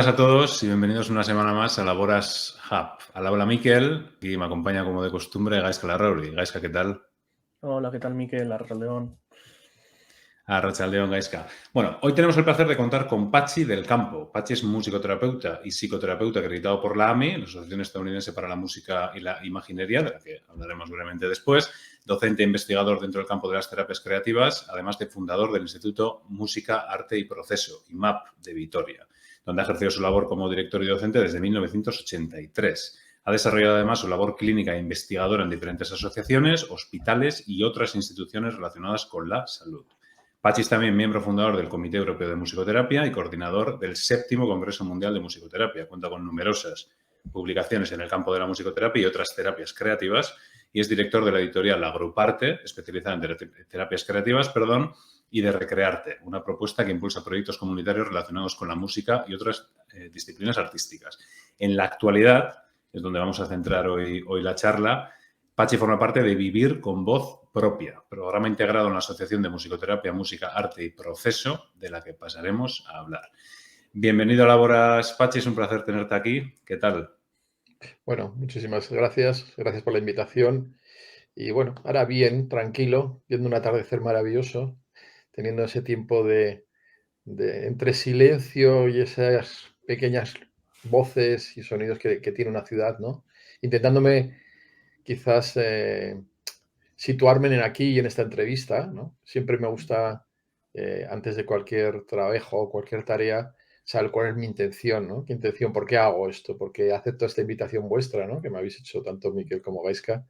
buenas a todos y bienvenidos una semana más a Laboras Hub. Al habla Miquel y me acompaña como de costumbre Gaizka Larrauri. Gaizka, ¿qué tal? Hola, ¿qué tal, Miquel? Arraleón. Arratsaldeon, Gaizka. Bueno, hoy tenemos el placer de contar con Patxi del Campo. Patxi es musicoterapeuta y psicoterapeuta acreditado por la AMI, la Asociación Estadounidense para la Música y la Imaginería, de la que hablaremos brevemente después, docente e investigador dentro del campo de las terapias creativas, además de fundador del Instituto Música, Arte y Proceso, IMAP, de Vitoria, donde ha ejercido su labor como director y docente desde 1983. Ha desarrollado además su labor clínica e investigadora en diferentes asociaciones, hospitales y otras instituciones relacionadas con la salud. Patxi es también miembro fundador del Comité Europeo de Musicoterapia y coordinador del 7º Congreso Mundial de Musicoterapia. Cuenta con numerosas publicaciones en el campo de la musicoterapia y otras terapias creativas y es director de la editorial Agruparte, especializada en terapias creativas, y de Recrearte, una propuesta que impulsa proyectos comunitarios relacionados con la música y otras disciplinas artísticas. En la actualidad, es donde vamos a centrar hoy la charla, Patxi forma parte de Vivir con Voz Propia, programa integrado en la Asociación de Musicoterapia, Música, Arte y Proceso, de la que pasaremos a hablar. Bienvenido a Laboras, Patxi, es un placer tenerte aquí. ¿Qué tal? Bueno, muchísimas gracias. Gracias por la invitación. Y bueno, ahora bien, tranquilo, viendo un atardecer maravilloso, teniendo ese tiempo de entre silencio y esas pequeñas voces y sonidos que tiene una ciudad, ¿no? Intentándome quizás situarme en aquí y en esta entrevista, ¿no? Siempre me gusta, antes de cualquier trabajo o cualquier tarea, saber cuál es mi intención, ¿no? ¿Qué intención? ¿Por qué hago esto? ¿Por qué acepto esta invitación vuestra, ¿no? Que me habéis hecho tanto Miquel como Gaizka,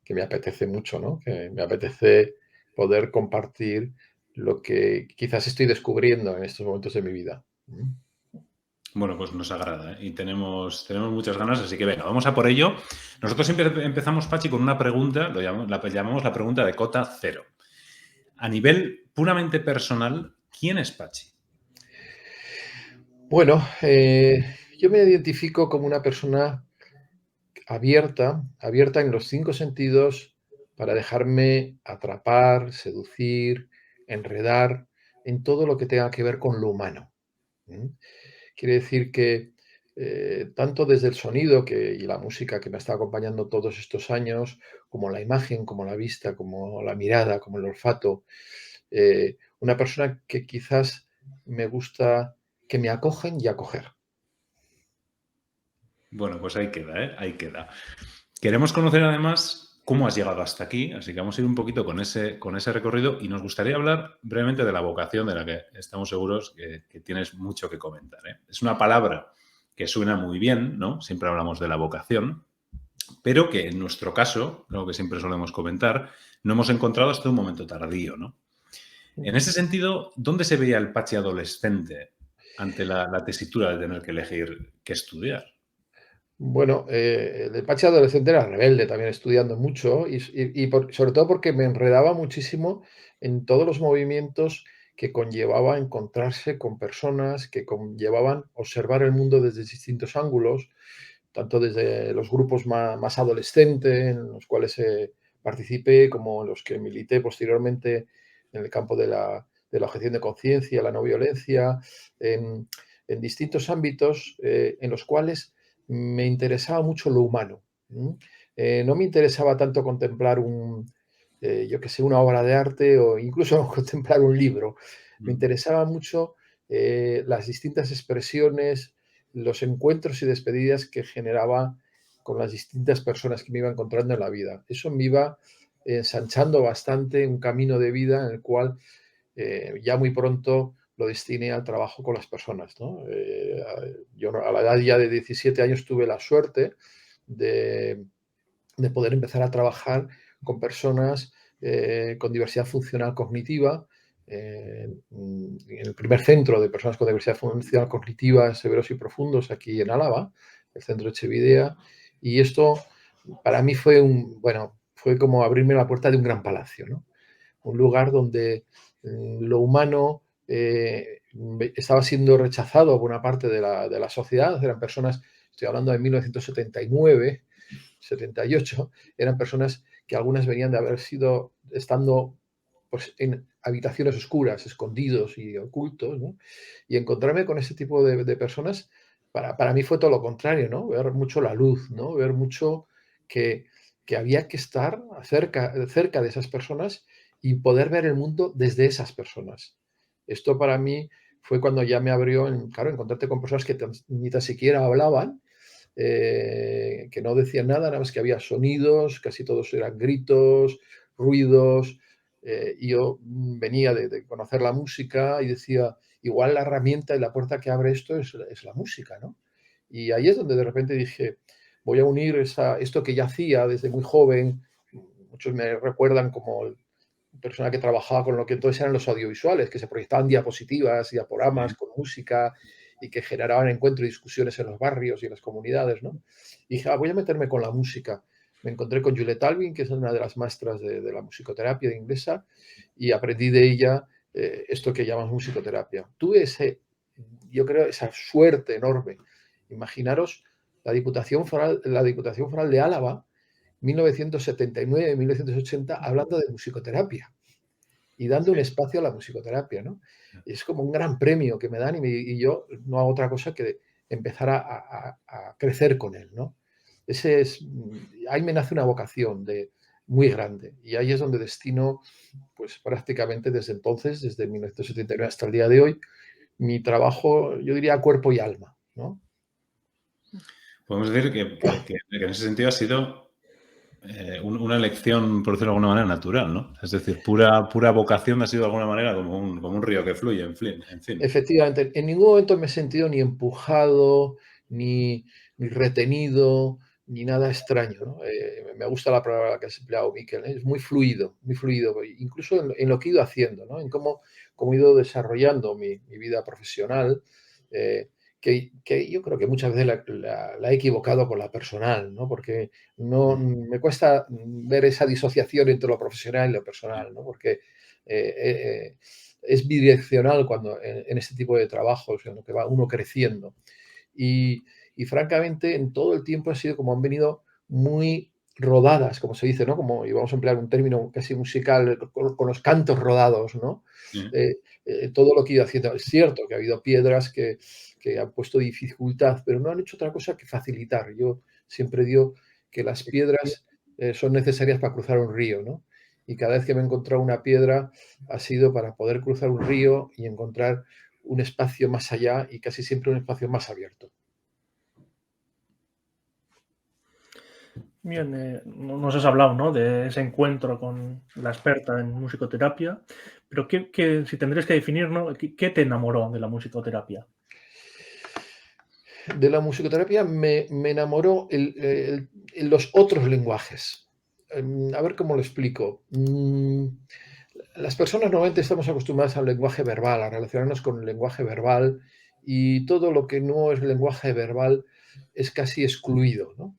que me apetece mucho, ¿no? Que me apetece poder compartir lo que quizás estoy descubriendo en estos momentos de mi vida. Bueno, pues nos agrada, ¿eh? Y tenemos muchas ganas, así que venga, vamos a por ello. Nosotros siempre empezamos, Patxi, con una pregunta, llamamos la pregunta de cota cero. A nivel puramente personal, ¿quién es Patxi? Bueno, yo me identifico como una persona abierta en los 5 sentidos para dejarme atrapar, seducir, enredar en todo lo que tenga que ver con lo humano. Quiere decir que tanto desde el sonido y la música que me está acompañando todos estos años, como la imagen, como la vista, como la mirada, como el olfato, una persona que quizás me gusta que me acogen y acoger. Bueno, pues ahí queda, ¿eh? Ahí queda. Queremos conocer además cómo has llegado hasta aquí, así que vamos a ir un poquito con ese recorrido y nos gustaría hablar brevemente de la vocación, de la que estamos seguros que tienes mucho que comentar, ¿eh? Es una palabra que suena muy bien, ¿no? Siempre hablamos de la vocación, pero que en nuestro caso, lo que siempre solemos comentar, no hemos encontrado hasta un momento tardío, ¿no? En ese sentido, ¿dónde se veía el Patxi adolescente ante la tesitura de tener que elegir qué estudiar? Bueno, el Pachi adolescente era rebelde, también estudiando mucho sobre todo porque me enredaba muchísimo en todos los movimientos que conllevaba encontrarse con personas, que conllevaban observar el mundo desde distintos ángulos, tanto desde los grupos más adolescentes, en los cuales participé, como en los que milité posteriormente en el campo de la objeción de conciencia, la no violencia, en distintos ámbitos en los cuales me interesaba mucho lo humano. No me interesaba tanto contemplar yo que sé, una obra de arte o incluso contemplar un libro. Me interesaba mucho las distintas expresiones, los encuentros y despedidas que generaba con las distintas personas que me iba encontrando en la vida. Eso me iba ensanchando bastante un camino de vida en el cual ya muy pronto lo destiné al trabajo con las personas, ¿no? Yo a la edad ya de 17 años tuve la suerte de, de poder empezar a trabajar con personas con diversidad funcional cognitiva, en el primer centro de personas con diversidad funcional cognitiva severos y profundos aquí en Álava, el centro Echevidea, y esto para mí fue como abrirme la puerta de un gran palacio, ¿no? Un lugar donde lo humano estaba siendo rechazado por una parte de la sociedad. Eran personas, estoy hablando de 1979, 78, eran personas que algunas venían de haber sido, estando pues, en habitaciones oscuras, escondidos y ocultos, ¿no? Y encontrarme con ese tipo de personas para mí fue todo lo contrario, ¿no? Ver mucho la luz, ¿no? Ver mucho que, que había que estar cerca de esas personas y poder ver el mundo desde esas personas. Esto para mí fue cuando ya me abrió, claro, encontrarte con personas que ni tan siquiera hablaban, que no decían nada más que había sonidos, casi todos eran gritos, ruidos. Y yo venía de conocer la música y decía, igual la herramienta y la puerta que abre esto es la música, ¿no? Y ahí es donde de repente dije, voy a unir esto que ya hacía desde muy joven. Muchos me recuerdan como persona que trabajaba con lo que entonces eran los audiovisuales, que se proyectaban diapositivas, diaporamas Sí. con música y que generaban encuentros y discusiones en los barrios y en las comunidades, ¿no? Y dije, voy a meterme con la música. Me encontré con Juliette Alvin, que es una de las maestras de la musicoterapia inglesa, y aprendí de ella esto que llaman musicoterapia. Tuve yo creo, esa suerte enorme. Imaginaros la Diputación Foral de Álava, 1979-1980, hablando de musicoterapia y dando un Sí. espacio a la musicoterapia, ¿no? Es como un gran premio que me dan y yo no hago otra cosa que empezar a crecer con él, ¿no? Ahí me nace una vocación muy grande y ahí es donde destino, pues prácticamente desde entonces, desde 1979 hasta el día de hoy, mi trabajo, yo diría cuerpo y alma, ¿no? Podemos decir que en ese sentido ha sido una elección, por decirlo de alguna manera, natural, ¿no? Es decir, pura vocación ha sido de alguna manera como un río que fluye, en fin. Efectivamente, en ningún momento me he sentido ni empujado, ni retenido, ni nada extraño, ¿no? Me gusta la palabra que has empleado, Miquel, ¿eh? Es muy fluido, incluso en lo que he ido haciendo, ¿no? En cómo he ido desarrollando mi vida profesional, eh, que yo creo que muchas veces la he equivocado con la personal, ¿no? Porque no, me cuesta ver esa disociación entre lo profesional y lo personal, ¿no? Porque es bidireccional cuando en este tipo de trabajos en lo que va uno creciendo. Y, y francamente, en todo el tiempo ha sido como han venido muy rodadas, como se dice, ¿no? Como, y vamos a emplear un término casi musical, con los cantos rodados, ¿no? Sí. Todo lo que he ido haciendo. Es cierto que ha habido piedras que han puesto dificultad, pero no han hecho otra cosa que facilitar. Yo siempre digo que las piedras son necesarias para cruzar un río, ¿no? Y cada vez que me he encontrado una piedra ha sido para poder cruzar un río y encontrar un espacio más allá y casi siempre un espacio más abierto. Bien, nos has hablado, ¿no?, de ese encuentro con la experta en musicoterapia, pero si tendrías que definir, ¿no?, ¿qué te enamoró de la musicoterapia? De la musicoterapia me enamoró los otros lenguajes. A ver cómo lo explico. Las personas normalmente estamos acostumbradas al lenguaje verbal, a relacionarnos con el lenguaje verbal y todo lo que no es lenguaje verbal es casi excluido, ¿no?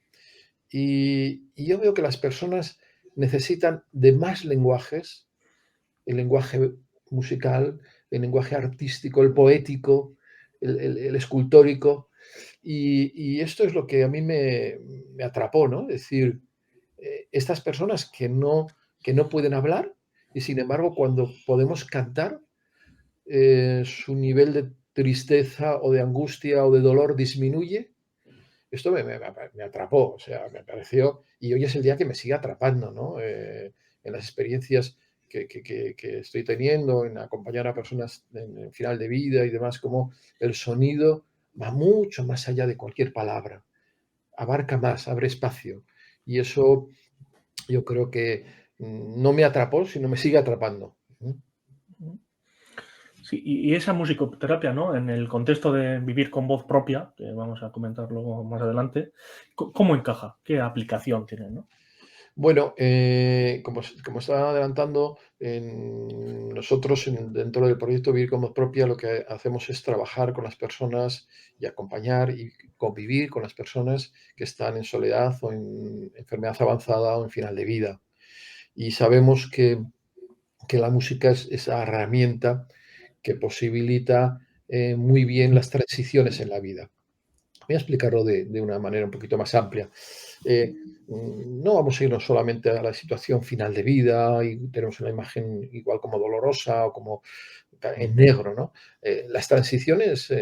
Y yo veo que las personas necesitan de más lenguajes, el lenguaje musical, el lenguaje artístico, el poético, el escultórico, y esto es lo que a mí me atrapó, ¿no? Es decir, estas personas que no pueden hablar y sin embargo cuando podemos cantar, su nivel de tristeza o de angustia o de dolor disminuye. Esto me atrapó, o sea, me pareció, y hoy es el día que me sigue atrapando, ¿no? En las experiencias que estoy teniendo, en acompañar a personas en el final de vida y demás, como el sonido va mucho más allá de cualquier palabra, abarca más, abre espacio. Y eso yo creo que no me atrapó, sino me sigue atrapando. Sí, y esa musicoterapia, ¿no?, en el contexto de vivir con voz propia, que vamos a comentar luego más adelante, ¿cómo encaja? ¿Qué aplicación tiene, no? Bueno, como estaba adelantando, nosotros dentro del proyecto Vivir con Voz Propia lo que hacemos es trabajar con las personas y acompañar y convivir con las personas que están en soledad o en enfermedad avanzada o en final de vida. Y sabemos que la música es esa herramienta que posibilita muy bien las transiciones en la vida. Voy a explicarlo de una manera un poquito más amplia. No vamos a irnos solamente a la situación final de vida y tenemos una imagen igual como dolorosa o como en negro, ¿no? Las transiciones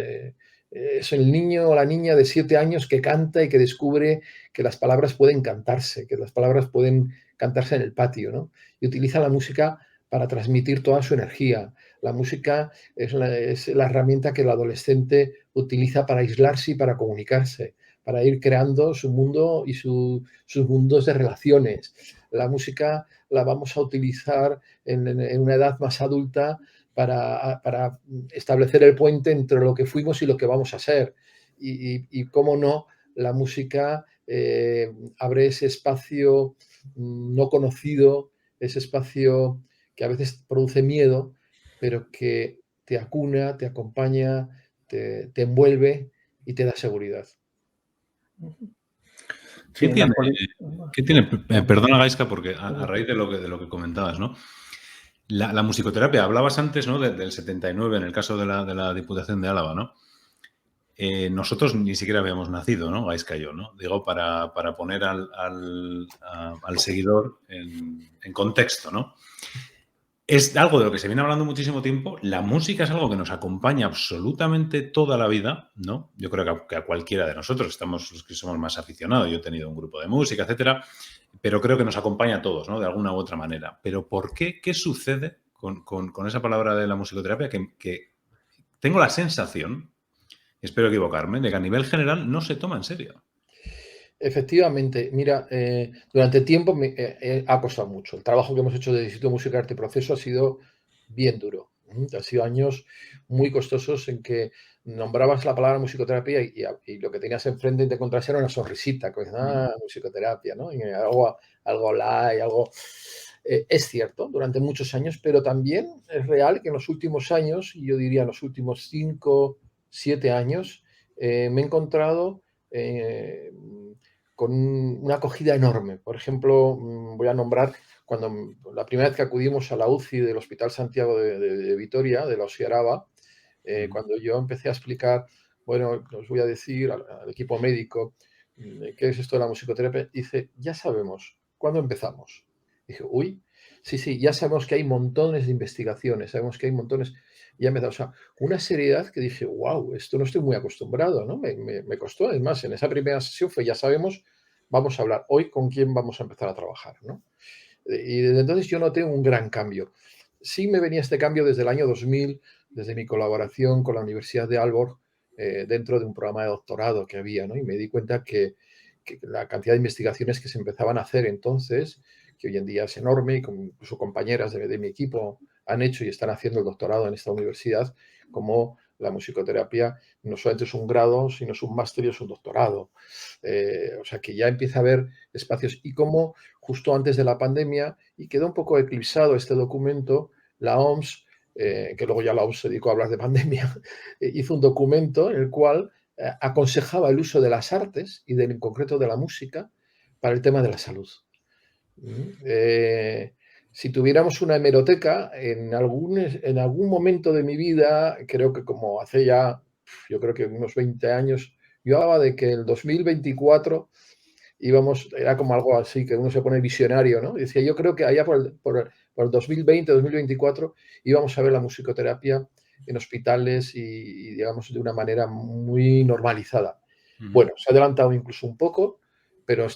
es el niño o la niña de 7 años que canta y que descubre que las palabras pueden cantarse, que las palabras pueden cantarse en el patio, ¿no? Y utiliza la música para transmitir toda su energía. La música es la herramienta que el adolescente utiliza para aislarse y para comunicarse, para ir creando su mundo y sus mundos de relaciones. La música la vamos a utilizar en una edad más adulta para establecer el puente entre lo que fuimos y lo que vamos a ser. Y cómo no, la música abre ese espacio no conocido, ese espacio que a veces produce miedo, pero que te acuna, te acompaña, te envuelve y te da seguridad. Sí, en la ¿Qué tiene? Perdona, Gaisca, porque a raíz de lo que comentabas, ¿no? La musicoterapia, hablabas antes, ¿no? Del 79, en el caso de la Diputación de Álava, ¿no? Nosotros ni siquiera habíamos nacido, ¿no? Gaisca y yo, ¿no? Digo, para poner al seguidor en contexto, ¿no? Es algo de lo que se viene hablando muchísimo tiempo. La música es algo que nos acompaña absolutamente toda la vida, ¿no? Yo creo que a cualquiera de nosotros, estamos los que somos más aficionados, yo he tenido un grupo de música, etcétera, pero creo que nos acompaña a todos, ¿no? De alguna u otra manera. Pero ¿por qué? ¿Qué sucede con esa palabra de la musicoterapia? Que tengo la sensación, espero equivocarme, de que a nivel general no se toma en serio. Efectivamente, mira, durante tiempo me ha costado mucho. El trabajo que hemos hecho del Instituto de Música, Arte y Proceso ha sido bien duro. Han sido años muy costosos en que nombrabas la palabra musicoterapia y lo que tenías enfrente y te encontrabas era una sonrisita, que musicoterapia, ¿no? Y algo light, algo... es cierto, durante muchos años, pero también es real que en los últimos años, y yo diría en los últimos 5, 7 años, me he encontrado con una acogida enorme. Por ejemplo, voy a nombrar cuando la primera vez que acudimos a la UCI del Hospital Santiago de Vitoria, de la UCI Araba, cuando yo empecé a explicar, bueno, os voy a decir al equipo médico, ¿qué es esto de la musicoterapia? Dice, ya sabemos, ¿cuándo empezamos? Dije, uy, sí, ya sabemos que hay montones de investigaciones, sabemos que hay montones, y ya empezamos, o sea, una seriedad que dije, wow, esto no estoy muy acostumbrado, ¿no? Me costó, es más, en esa primera sesión fue, ya sabemos, vamos a hablar hoy con quién vamos a empezar a trabajar, ¿no? Y desde entonces yo noté un gran cambio. Sí me venía este cambio desde el año 2000, desde mi colaboración con la Universidad de Aalborg, dentro de un programa de doctorado que había, ¿no? Y me di cuenta que la cantidad de investigaciones que se empezaban a hacer entonces, que hoy en día es enorme, y incluso compañeras de mi equipo han hecho y están haciendo el doctorado en esta universidad, como la musicoterapia no solamente es un grado, sino es un máster y es un doctorado. O sea que ya empieza a haber espacios. Y como justo antes de la pandemia, y quedó un poco eclipsado este documento, la OMS, que luego ya la OMS se dedicó a hablar de pandemia, hizo un documento en el cual aconsejaba el uso de las artes y en concreto de la música para el tema de la salud. Si tuviéramos una hemeroteca, en algún momento de mi vida, creo que como hace ya, yo creo que unos 20 años, yo hablaba de que el 2024 era como algo así, que uno se pone visionario, ¿no? Y decía, yo creo que allá por el 2020, 2024, íbamos a ver la musicoterapia en hospitales y, digamos, de una manera muy normalizada. Bueno, se ha adelantado incluso un poco, pero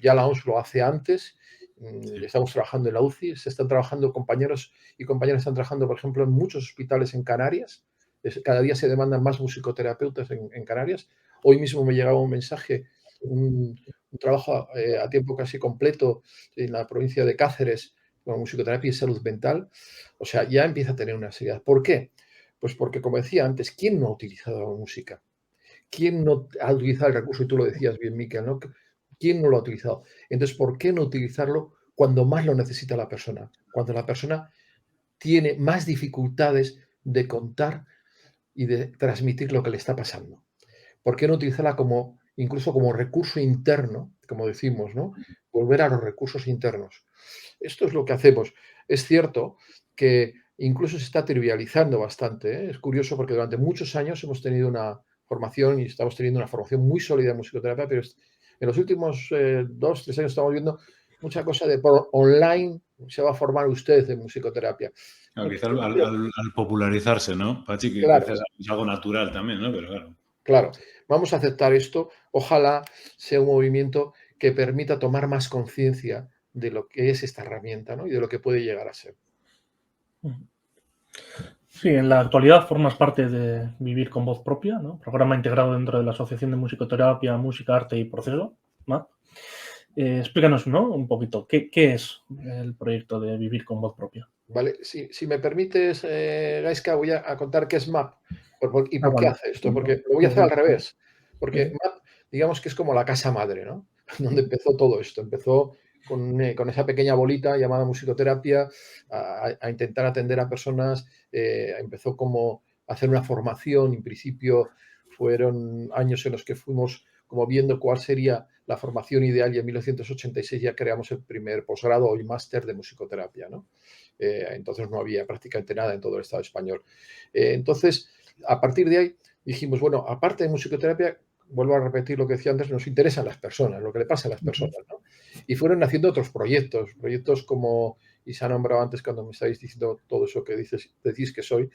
ya la OMS lo hace antes, estamos trabajando en la UCI, se están trabajando compañeros y compañeras están trabajando, por ejemplo, en muchos hospitales en Canarias, cada día se demandan más musicoterapeutas en Canarias. Hoy mismo me llegaba un mensaje, un trabajo a tiempo casi completo en la provincia de Cáceres con musicoterapia y salud mental. O sea, ya empieza a tener una seriedad. ¿Por qué? Pues porque, como decía antes, ¿quién no ha utilizado la música? ¿Quién no ha utilizado el recurso? Y tú lo decías bien, Miquel, ¿no? ¿Quién no lo ha utilizado? Entonces, ¿por qué no utilizarlo cuando más lo necesita la persona? Cuando la persona tiene más dificultades de contar y de transmitir lo que le está pasando. ¿Por qué no utilizarla incluso como recurso interno, como decimos, ¿no? Volver a los recursos internos. Esto es lo que hacemos. Es cierto que incluso se está trivializando bastante, ¿eh? Es curioso porque durante muchos años hemos tenido una formación y estamos teniendo una formación muy sólida en musicoterapia, pero en los últimos 2, 3 años estamos viendo mucha cosa de por online se va a formar usted en musicoterapia. Claro, No, quizá al popularizarse, ¿no, Pachi? Que claro, quizás es algo natural también, ¿no? Pero claro. claro. Vamos a aceptar esto. Ojalá sea un movimiento que permita tomar más conciencia de lo que es esta herramienta, ¿no? Y de lo que puede llegar a ser. Sí, en la actualidad formas parte de Vivir con Voz Propia, ¿no? Programa integrado dentro de la Asociación de Musicoterapia, Música, Arte y Proceso, ¿no? Explícanos, ¿no? Un poquito, ¿qué es el proyecto de Vivir con Voz Propia? Vale, si me permites, Gaisca, voy a contar qué es MAP y por qué Vale. hace esto, porque lo voy a hacer al revés, porque MAP, digamos que es como la casa madre, ¿no? Donde empezó todo esto. Empezó con esa pequeña bolita llamada musicoterapia a intentar atender a personas, empezó como a hacer una formación, en principio fueron años en los que fuimos como viendo cuál sería la formación ideal y en 1986 ya creamos el primer posgrado y máster de musicoterapia, ¿no? Entonces no había prácticamente nada en todo el Estado español. Entonces, a partir de ahí dijimos, bueno, aparte de musicoterapia, vuelvo a repetir lo que decía antes, nos interesan las personas, lo que le pasa a las personas, ¿no? Y fueron naciendo otros proyectos como, y se ha nombrado antes cuando me estáis diciendo todo eso que decís que soy,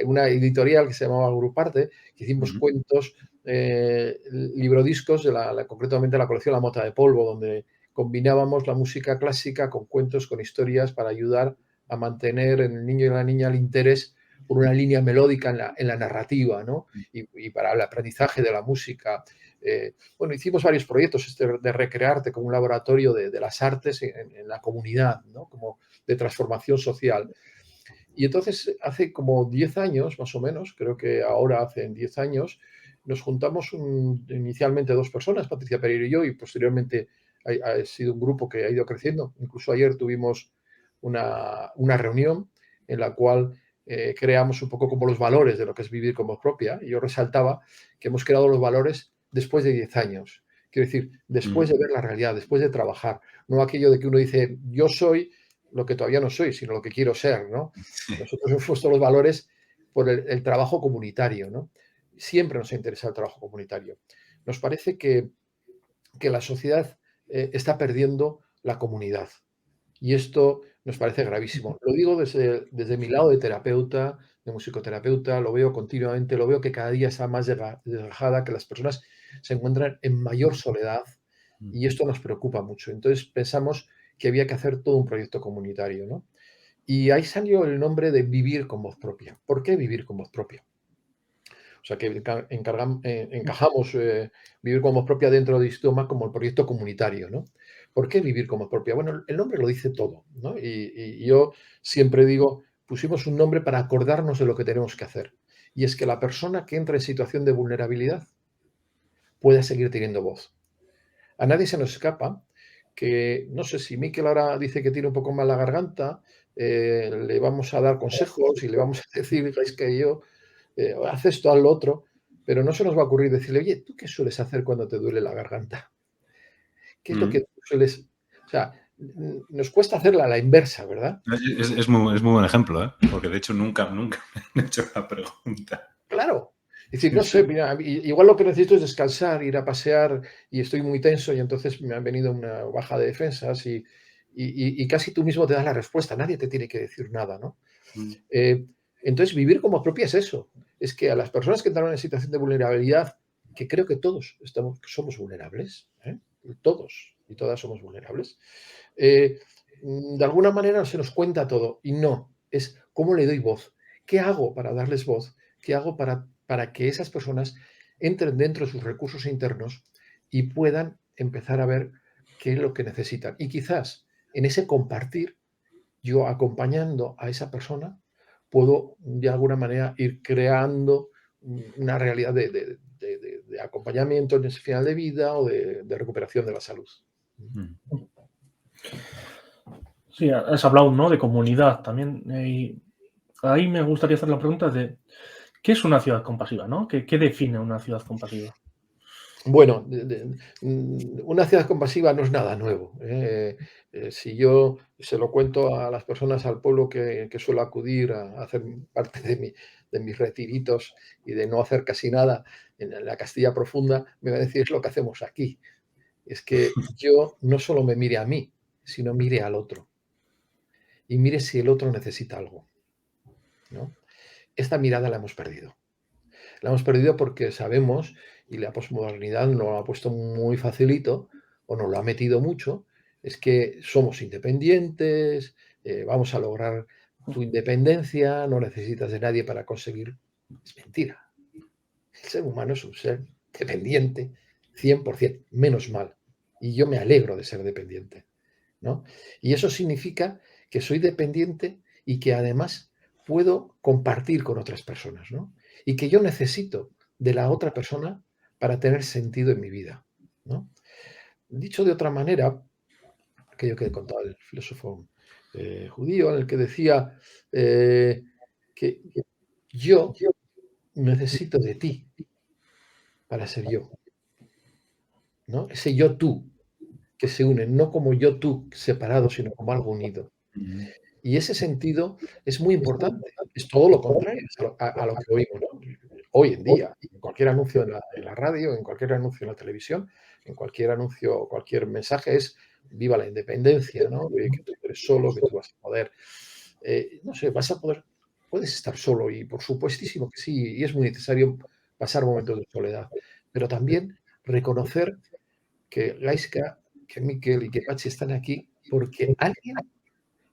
una editorial que se llamaba Gruparte, que hicimos cuentos, librodiscos, concretamente la colección La Mota de Polvo, donde combinábamos la música clásica con cuentos, con historias para ayudar a mantener en el niño y la niña el interés por una línea melódica en la narrativa, ¿no? Y para el aprendizaje de la música. Bueno, hicimos varios proyectos de Recrearte como un laboratorio de las artes en la comunidad, ¿no? Como de transformación social. Y entonces, hace como 10 años, más o menos, creo que ahora hacen 10 años, nos juntamos inicialmente 2 personas, Patricia Pereiro y yo, y posteriormente ha sido un grupo que ha ido creciendo. Incluso ayer tuvimos una reunión en la cual creamos un poco como los valores de lo que es vivir con voz propia. Y yo resaltaba que hemos creado los valores después de 10 años. Quiero decir, después de ver la realidad, después de trabajar. No aquello de que uno dice, yo soy lo que todavía no soy, sino lo que quiero ser, ¿no? Nosotros hemos puesto los valores por el trabajo comunitario, ¿no? Siempre nos ha interesado el trabajo comunitario. Nos parece que la sociedad está perdiendo la comunidad y esto nos parece gravísimo. Lo digo desde mi lado de terapeuta, de musicoterapeuta, lo veo continuamente, lo veo que cada día está más desgajada, que las personas se encuentran en mayor soledad y esto nos preocupa mucho. Entonces pensamos que había que hacer todo un proyecto comunitario, ¿no? Y ahí salió el nombre de Vivir con Voz Propia. ¿Por qué vivir con voz propia? O sea, que encajamos Vivir con Voz Propia dentro de Istoma como el proyecto comunitario, ¿no? ¿Por qué Vivir con Voz Propia? Bueno, el nombre lo dice todo, ¿no? Y yo siempre digo, pusimos un nombre para acordarnos de lo que tenemos que hacer. Y es que la persona que entra en situación de vulnerabilidad pueda seguir teniendo voz. A nadie se nos escapa que, no sé si Miquel ahora dice que tiene un poco mal la garganta, le vamos a dar consejos y le vamos a decir, es que yo, haz esto, haz lo otro, pero no se nos va a ocurrir decirle, oye, ¿tú qué sueles hacer cuando te duele la garganta? ¿Qué es lo que tú sueles...? O sea, nos cuesta hacerla a la inversa, ¿verdad? Es muy buen ejemplo, ¿eh? Porque de hecho nunca me han hecho la pregunta. Claro. Es decir, no sé, mira, igual lo que necesito es descansar, ir a pasear y estoy muy tenso y entonces me han venido una baja de defensas y casi tú mismo te das la respuesta, nadie te tiene que decir nada, ¿no? Entonces, vivir como propia es eso, es que a las personas que entran en situación de vulnerabilidad, que creo que todos somos vulnerables, ¿eh? Todos y todas somos vulnerables, de alguna manera se nos cuenta todo y no, es cómo le doy voz, qué hago para darles voz, qué hago para que esas personas entren dentro de sus recursos internos y puedan empezar a ver qué es lo que necesitan. Y quizás en ese compartir, yo acompañando a esa persona, puedo de alguna manera ir creando una realidad de acompañamiento en ese final de vida o de recuperación de la salud. Sí, has hablado, ¿no?, de comunidad también. Y ahí me gustaría hacer la pregunta de ¿qué es una ciudad compasiva, ¿no? ¿Qué define una ciudad compasiva? Bueno, una ciudad compasiva no es nada nuevo. Si yo se lo cuento a las personas, al pueblo que suelo acudir a hacer parte de mis retiritos y de no hacer casi nada en la Castilla profunda, me va a decir es lo que hacemos aquí. es que yo no solo me mire a mí, sino mire al otro. Y mire si el otro necesita algo, ¿no? Esta mirada la hemos perdido. La hemos perdido porque sabemos, y la posmodernidad nos lo ha puesto muy facilito, o nos lo ha metido mucho, es que somos independientes, vamos a lograr tu independencia, no necesitas de nadie para conseguir. Es mentira. El ser humano es un ser dependiente, 100%, menos mal. Y yo me alegro de ser dependiente, ¿no? Y eso significa que soy dependiente y que además puedo compartir con otras personas, ¿no? Y que yo necesito de la otra persona para tener sentido en mi vida, ¿no? Dicho de otra manera, aquello que contaba el filósofo judío, en el que decía que yo necesito de ti para ser yo, ¿no? Ese yo-tú que se une, no como yo-tú separado, sino como algo unido. Y ese sentido es muy importante, es todo lo contrario a lo que oímos, ¿no? Hoy en día, en cualquier anuncio en la radio, en cualquier anuncio en la televisión, en cualquier anuncio, cualquier mensaje es viva la independencia, ¿no? Que tú eres solo, que tú vas a poder, no sé, vas a poder, puedes estar solo y por supuestísimo que sí, y es muy necesario pasar momentos de soledad, pero también reconocer que Gaisca, que Miquel y que Pachi están aquí porque alguien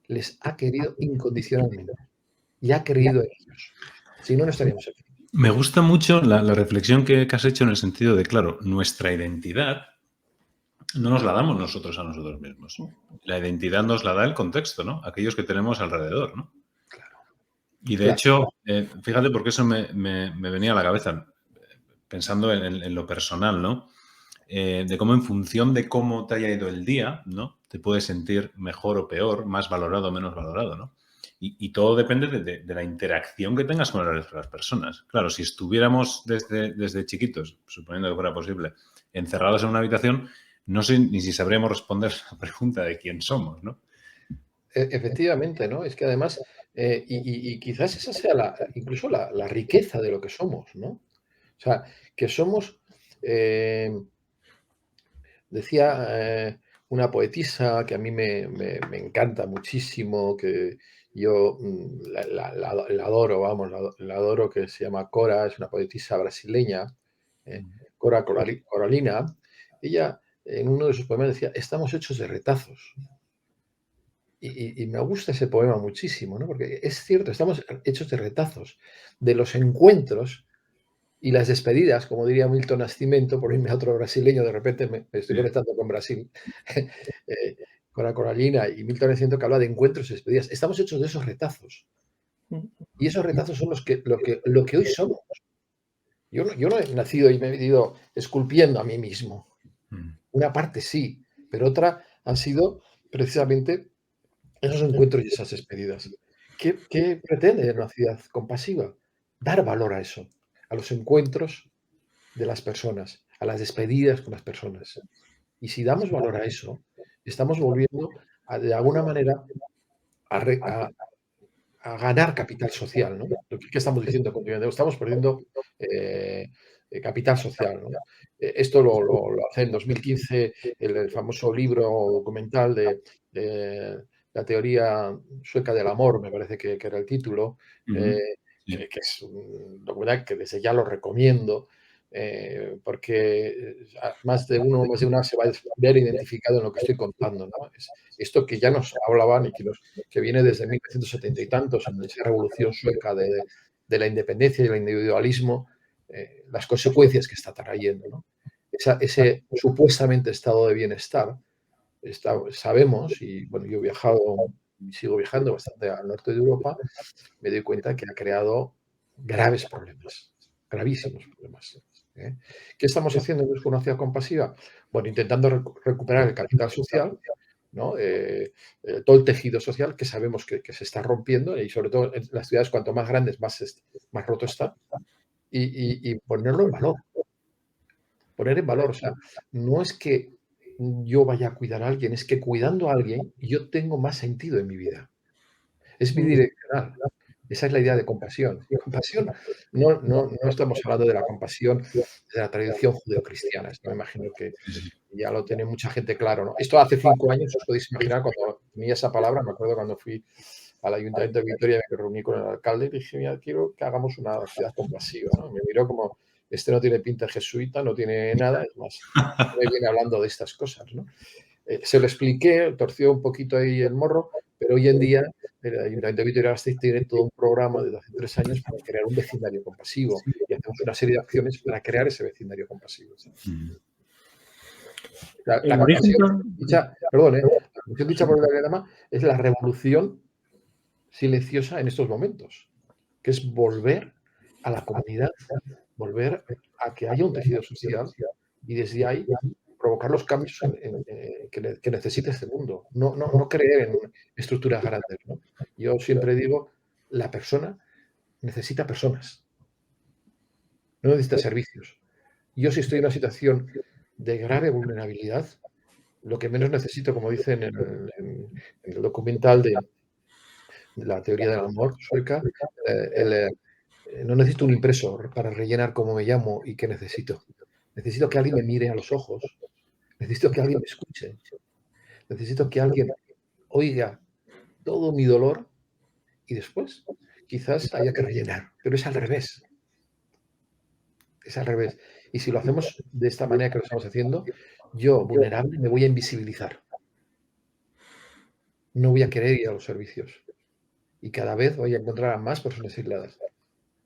les ha querido incondicionalmente y ha creído en ellos. Si no, no estaríamos aquí. Me gusta mucho la reflexión que has hecho en el sentido de, claro, nuestra identidad no nos la damos nosotros a nosotros mismos. La identidad nos la da el contexto, ¿no? Aquellos que tenemos alrededor, ¿no? Claro. Y de hecho, fíjate porque eso me venía a la cabeza, pensando en lo personal, ¿no? De cómo en función de cómo te haya ido el día, ¿no? Te puedes sentir mejor o peor, más valorado o menos valorado, ¿no? Y todo depende de la interacción que tengas con el resto de las personas. Claro, si estuviéramos desde chiquitos, suponiendo que fuera posible, encerrados en una habitación, no sé ni si sabríamos responder la pregunta de quién somos, ¿no? Efectivamente, ¿no? Es que además, y quizás esa sea incluso la riqueza de lo que somos, ¿no? O sea, que somos, decía una poetisa que a mí me encanta muchísimo, que yo la adoro, vamos, la adoro, que se llama Cora, es una poetisa brasileña, Cora Coralina. Ella, en uno de sus poemas decía, estamos hechos de retazos. Y me gusta ese poema muchísimo, ¿no? Porque es cierto, estamos hechos de retazos, de los encuentros y las despedidas, como diría Milton Nascimento, por irme a otro brasileño, de repente me estoy conectando con Brasil, con la Coralina y Milton Nascimento, que habla de encuentros y despedidas. Estamos hechos de esos retazos. Y esos retazos son lo que hoy somos. Yo no he nacido y me he ido esculpiendo a mí mismo. Una parte sí, pero otra han sido precisamente esos encuentros y esas despedidas. ¿Qué pretende una ciudad compasiva? Dar valor a eso, a los encuentros de las personas, a las despedidas con las personas. Y si damos valor a eso, estamos volviendo, de alguna manera, a ganar capital social, ¿no? ¿Qué estamos diciendo continuamente? Estamos perdiendo capital social, ¿no? Esto lo hace en 2015 el famoso libro documental de la teoría sueca del amor, me parece que era el título, que es un documental que desde ya lo recomiendo, porque más de una se va a ver identificado en lo que estoy contando, ¿no? Esto que ya nos hablaban y que viene desde 1970 y tantos, en esa revolución sueca de la independencia y el individualismo, las consecuencias que está trayendo, ¿no? Ese supuestamente estado de bienestar, sabemos, y bueno, yo he viajado y sigo viajando bastante al norte de Europa, me doy cuenta que ha creado graves problemas, gravísimos problemas. ¿Qué estamos haciendo en una ciudad compasiva? Bueno, intentando recuperar el capital social, ¿no? Todo el tejido social que sabemos que se está rompiendo y sobre todo en las ciudades cuanto más grandes más roto está y ponerlo en valor. Poner en valor, o sea, no es que yo vaya a cuidar a alguien, es que cuidando a alguien yo tengo más sentido en mi vida. Es bidireccional. Esa es la idea de compasión. Y compasión, no estamos hablando de la compasión de la tradición judeocristiana. Me imagino que ya lo tiene mucha gente claro, ¿no? Esto hace 5 años, os podéis imaginar, cuando tenía esa palabra, me acuerdo cuando fui al Ayuntamiento de Vitoria, me reuní con el alcalde y dije, mira, quiero que hagamos una ciudad compasiva, ¿no? Me miró como, este no tiene pinta de jesuita, no tiene nada, es más, me viene hablando de estas cosas, ¿no? Se lo expliqué, torció un poquito ahí el morro, pero hoy en día el Ayuntamiento de Vitoria-Gasteiz tiene todo un programa desde hace 3 años para crear un vecindario compasivo y hacemos una serie de acciones para crear ese vecindario compasivo. La compasión dicha, perdón, la compasión dicha por el Dalai Lama es la revolución silenciosa en estos momentos, que es volver a la comunidad, volver a que haya un tejido social y desde ahí provocar los cambios que necesita este mundo. No creer en estructuras grandes, ¿no? Yo siempre digo, la persona necesita personas, no necesita servicios. Yo si estoy en una situación de grave vulnerabilidad, lo que menos necesito, como dicen en el documental de la teoría del amor sueca, no necesito un impresor para rellenar cómo me llamo y qué necesito. Necesito que alguien me mire a los ojos. Necesito que alguien me escuche. Necesito que alguien oiga todo mi dolor y después quizás haya que rellenar. Pero es al revés. Es al revés. Y si lo hacemos de esta manera que lo estamos haciendo, yo, vulnerable, me voy a invisibilizar. No voy a querer ir a los servicios. Y cada vez voy a encontrar a más personas aisladas.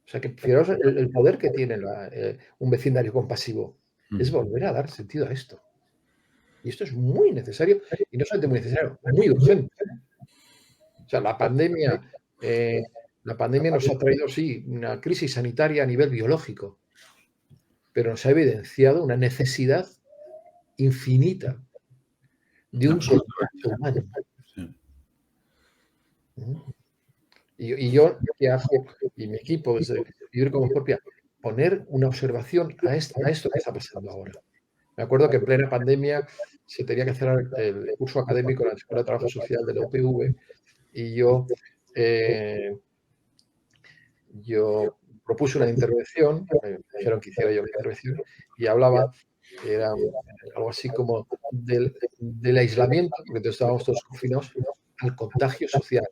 O sea que fijaros el poder que tiene un vecindario compasivo. Es volver a dar sentido a esto. Y esto es muy necesario, y no solamente muy necesario, muy urgente. O sea, la pandemia nos ha traído, sí, una crisis sanitaria a nivel biológico, pero nos ha evidenciado una necesidad infinita de un contacto humano. Y yo, ¿qué hago? Y mi equipo, desde Vivir como Propia, poner una observación a esto que está pasando ahora. Me acuerdo que en plena pandemia se tenía que cerrar el curso académico en la Escuela de Trabajo Social de la UPV y yo propuse una intervención, me dijeron que hiciera yo la intervención, y hablaba, era algo así como del aislamiento, porque entonces estábamos todos confinados, al contagio social.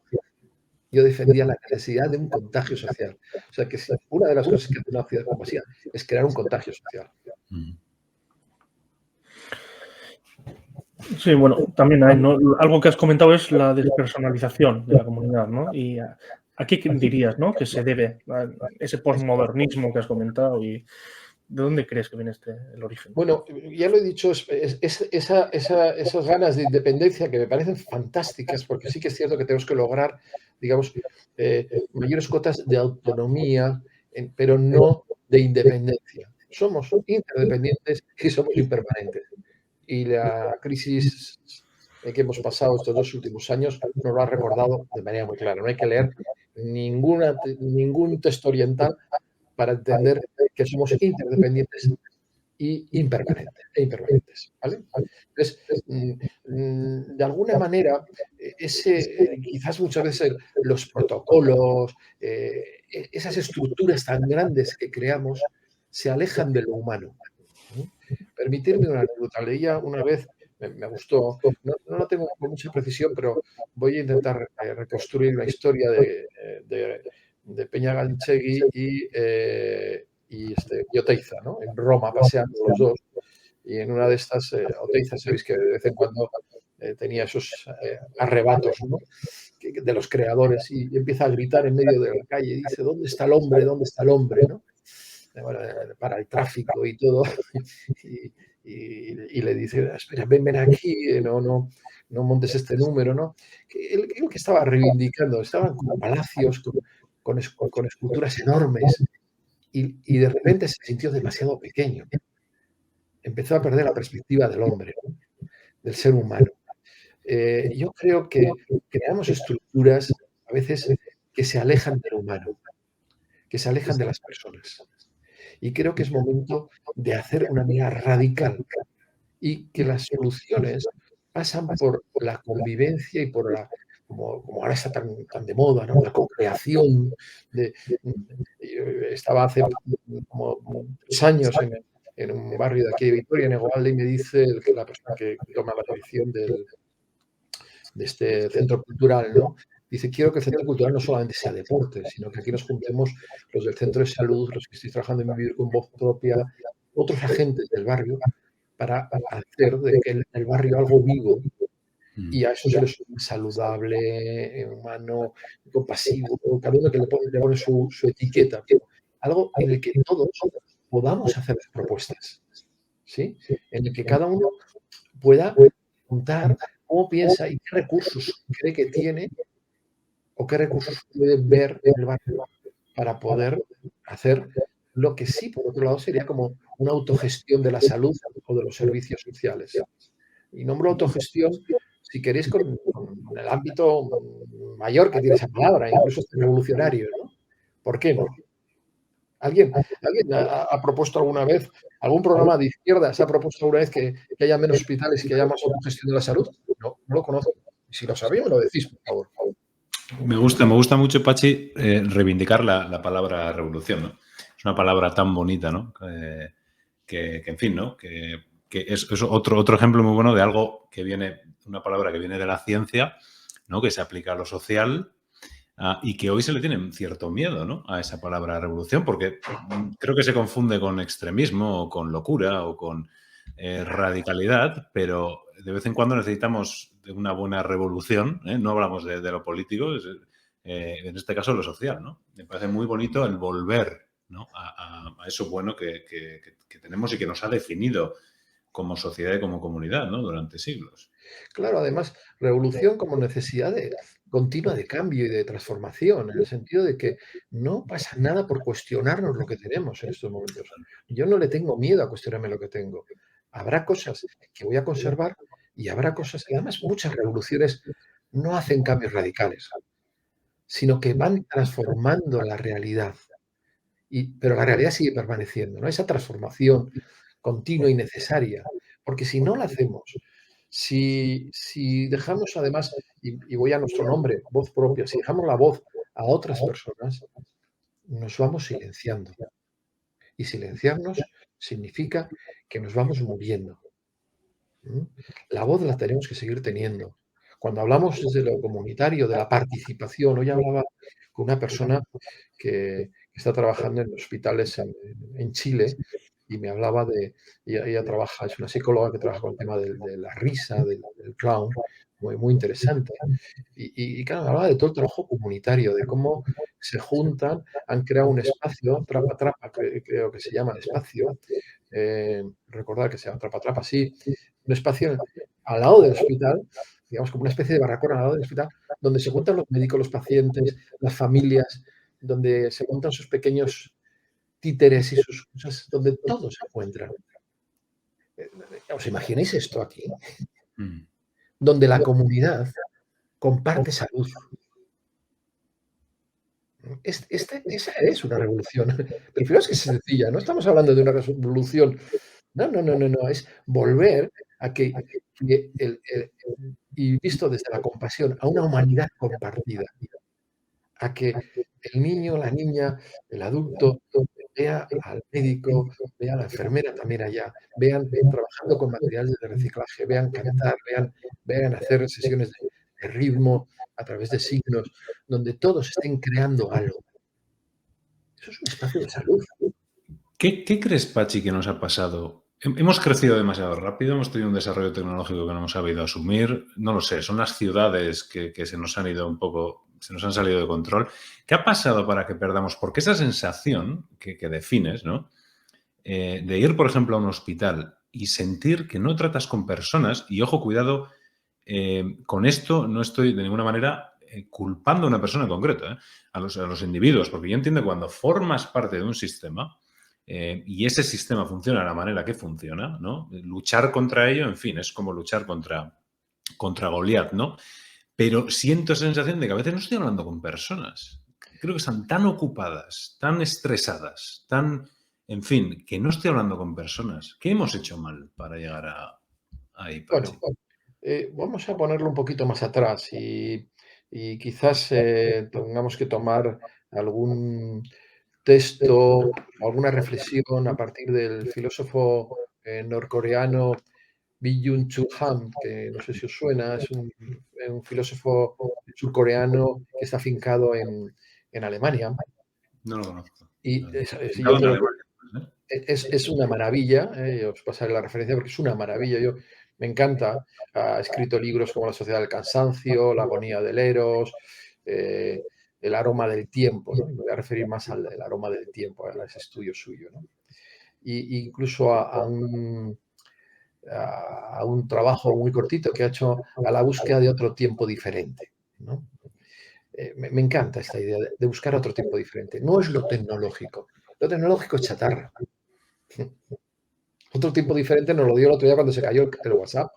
Yo defendía la necesidad de un contagio social. O sea, que una de las cosas que tiene una ciudad compasiva es crear un contagio social. Sí, bueno, también hay, ¿no? Algo que has comentado es la despersonalización de la comunidad, ¿no? Y ¿a qué dirías, ¿no? Que se debe ese postmodernismo que has comentado y ¿de dónde crees que viene el origen? Bueno, ya lo he dicho, esas ganas de independencia que me parecen fantásticas, porque sí que es cierto que tenemos que lograr, digamos, mayores cotas de autonomía, pero no de independencia. Somos interdependientes y somos impermanentes. Y la crisis que hemos pasado estos 2 últimos años nos lo ha recordado de manera muy clara. No hay que leer ningún texto oriental para entender que somos interdependientes y impermanentes. ¿Vale? Entonces, de alguna manera, quizás muchas veces los protocolos, esas estructuras tan grandes que creamos, se alejan de lo humano. Permitirme una anécdota. Leía una vez, me gustó, no la tengo con mucha precisión, pero voy a intentar reconstruir la historia de Peña Ganchegui y Oteiza, ¿no? En Roma, paseando los dos. Y en una de estas, Oteiza, sabéis que de vez en cuando tenía esos arrebatos, ¿no? De los creadores y empieza a gritar en medio de la calle y dice, ¿dónde está el hombre? ¿Dónde está el hombre? ¿no? Para el tráfico y todo. Y le dice, espera, ven aquí, no montes este número, ¿no? Él creo que estaba reivindicando, estaban como palacios con esculturas enormes y de repente se sintió demasiado pequeño. Empezó a perder la perspectiva del hombre, ¿no? Del ser humano. Yo creo que creamos estructuras a veces que se alejan del humano, que se alejan de las personas. Y creo que es momento de hacer una mirada radical y que las soluciones pasan por la convivencia y por como ahora está tan de moda, ¿no? La co-creación. Estaba hace como 3 años en un barrio de aquí de Vitoria, en Egoalde, y me dice la persona que toma la dirección de este centro cultural, ¿no? Dice, quiero que el centro cultural no solamente sea deporte, sino que aquí nos juntemos los del centro de salud, los que estoy trabajando en Vivir con Voz Propia, otros agentes del barrio, para hacer de que el barrio algo vivo, y a eso se le suma saludable, humano, compasivo, cada uno que le pone su etiqueta, pero algo en el que todos podamos hacer las propuestas, ¿sí? En el que cada uno pueda contar cómo piensa y qué recursos cree que tiene o qué recursos puede ver en el barrio para poder hacer lo que sí, por otro lado, sería como una autogestión de la salud o de los servicios sociales. Y nombro autogestión, si queréis, con el ámbito mayor que tiene esa palabra, incluso este revolucionario, ¿no? ¿Por qué no? ¿Alguien ha propuesto alguna vez, algún programa de izquierdas ha propuesto alguna vez que haya menos hospitales y que haya más autogestión de la salud? No, no lo conozco. Si lo sabéis, me lo decís, por favor. Me gusta mucho, Pachi, reivindicar la palabra revolución, ¿no? Es una palabra tan bonita, ¿no? Que en fin, ¿no? Que es otro ejemplo muy bueno de algo que viene, una palabra que viene de la ciencia, ¿no? Que se aplica a lo social y que hoy se le tiene cierto miedo, ¿no? A esa palabra revolución, porque creo que se confunde con extremismo o con locura o con radicalidad, pero de vez en cuando necesitamos de una buena revolución, ¿eh? No hablamos de lo político, en este caso lo social, ¿no? Me parece muy bonito el volver, ¿no? a eso bueno que tenemos y que nos ha definido como sociedad y como comunidad, ¿no? Durante siglos. Claro, además, revolución como necesidad continua de cambio y de transformación, en el sentido de que no pasa nada por cuestionarnos lo que tenemos en estos momentos. Yo no le tengo miedo a cuestionarme lo que tengo. Habrá cosas que voy a conservar y habrá cosas, y además muchas revoluciones no hacen cambios radicales, sino que van transformando la realidad. Pero la realidad sigue permaneciendo, ¿no? Esa transformación continua y necesaria, porque si no la hacemos, si dejamos además, y voy a nuestro nombre, voz propia, si dejamos la voz a otras personas, nos vamos silenciando. Y silenciarnos significa que nos vamos muriendo. ¿Mm? La voz la tenemos que seguir teniendo. Cuando hablamos desde lo comunitario, de la participación, hoy hablaba con una persona que está trabajando en hospitales en Chile y me hablaba ella trabaja, es una psicóloga que trabaja con el tema de la risa, del clown, muy, muy interesante. Y claro, me hablaba de todo el trabajo comunitario, de cómo se juntan, han creado un espacio, Trapa Trapa, creo que se llama el espacio, recordar que se llama Trapa Trapa, sí, un espacio al lado del hospital, digamos como una especie de barracón al lado del hospital, donde se juntan los médicos, los pacientes, las familias, donde se montan sus pequeños títeres y sus cosas, donde todos se encuentran. ¿Os imagináis esto aquí? Donde la comunidad comparte salud. Esa es una revolución. Pero fijaos que es sencilla, no estamos hablando de una revolución. No, no, no, no, no. Es volver a que y visto desde la compasión, a una humanidad compartida. A que el niño, la niña, el adulto vea al médico, vea a la enfermera también allá, vean trabajando con materiales de reciclaje, vean cantar, vean hacer sesiones de ritmo a través de signos, donde todos estén creando algo. Eso es un espacio de salud. ¿Qué crees, Pachi, que nos ha pasado? Hemos crecido demasiado rápido, hemos tenido un desarrollo tecnológico que no hemos sabido asumir. No lo sé, son las ciudades que se nos han ido un poco, se nos han salido de control. ¿Qué ha pasado para que perdamos? Porque esa sensación que defines, ¿no? De ir, por ejemplo, a un hospital y sentir que no tratas con personas, y ojo, cuidado, con esto no estoy de ninguna manera culpando a una persona en concreto, a los individuos, porque yo entiendo que cuando formas parte de un sistema, y ese sistema funciona de la manera que funciona, ¿no? Luchar contra ello, en fin, es como luchar contra Goliat, ¿no? Pero siento esa sensación de que a veces no estoy hablando con personas. Creo que están tan ocupadas, tan estresadas, en fin, que no estoy hablando con personas. ¿Qué hemos hecho mal para llegar ahí, Pachi? Bueno, vamos a ponerlo un poquito más atrás y quizás tengamos que tomar algún texto, alguna reflexión a partir del filósofo norcoreano Byung-Chul Han, que no sé si os suena, es un filósofo surcoreano que está afincado en Alemania. No lo conozco. Y Afincado en Alemania, es una maravilla, os pasaré la referencia porque es una maravilla. Me encanta. Ha escrito libros como La Sociedad del Cansancio, La Agonía del Eros, El aroma del tiempo, ¿no? Me voy a referir más al aroma del tiempo, a ese estudio suyo, ¿no? Y incluso a un trabajo muy cortito que ha hecho a la búsqueda de otro tiempo diferente, ¿no? Me encanta esta idea de buscar otro tiempo diferente. No es lo tecnológico. Lo tecnológico es chatarra. Otro tiempo diferente nos lo dio el otro día cuando se cayó el WhatsApp.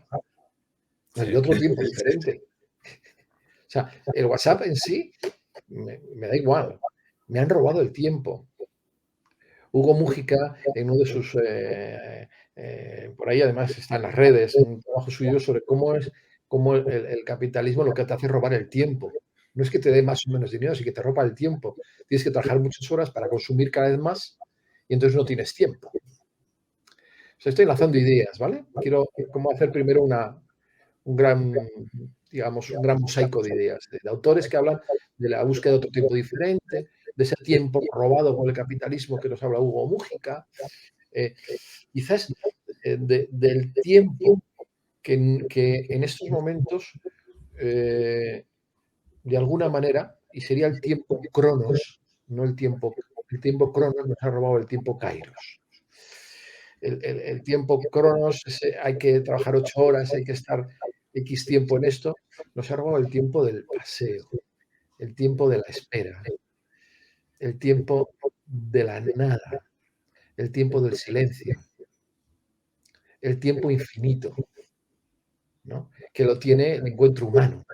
Nos dio otro tiempo diferente. O sea, el WhatsApp en sí me da igual. Me han robado el tiempo. Hugo Mújica, en uno de sus... por ahí además está en las redes, un trabajo suyo sobre cómo el capitalismo lo que te hace es robar el tiempo. No es que te dé más o menos dinero, sino que te roba el tiempo. Tienes que trabajar muchas horas para consumir cada vez más y entonces no tienes tiempo. O sea, estoy enlazando ideas, ¿vale? Quiero como hacer primero un gran mosaico de ideas, de autores que hablan de la búsqueda de otro tiempo diferente, de ese tiempo robado por el capitalismo que nos habla Hugo Mújica, quizás del tiempo que en estos momentos, de alguna manera, y sería el tiempo cronos, no el tiempo cronos nos ha robado el tiempo kairos. El tiempo cronos, hay que trabajar 8 horas, hay que estar X tiempo en esto, nos ha robado el tiempo del paseo, el tiempo de la espera, el tiempo de la nada, el tiempo del silencio, el tiempo infinito, ¿no? Que lo tiene el encuentro humano,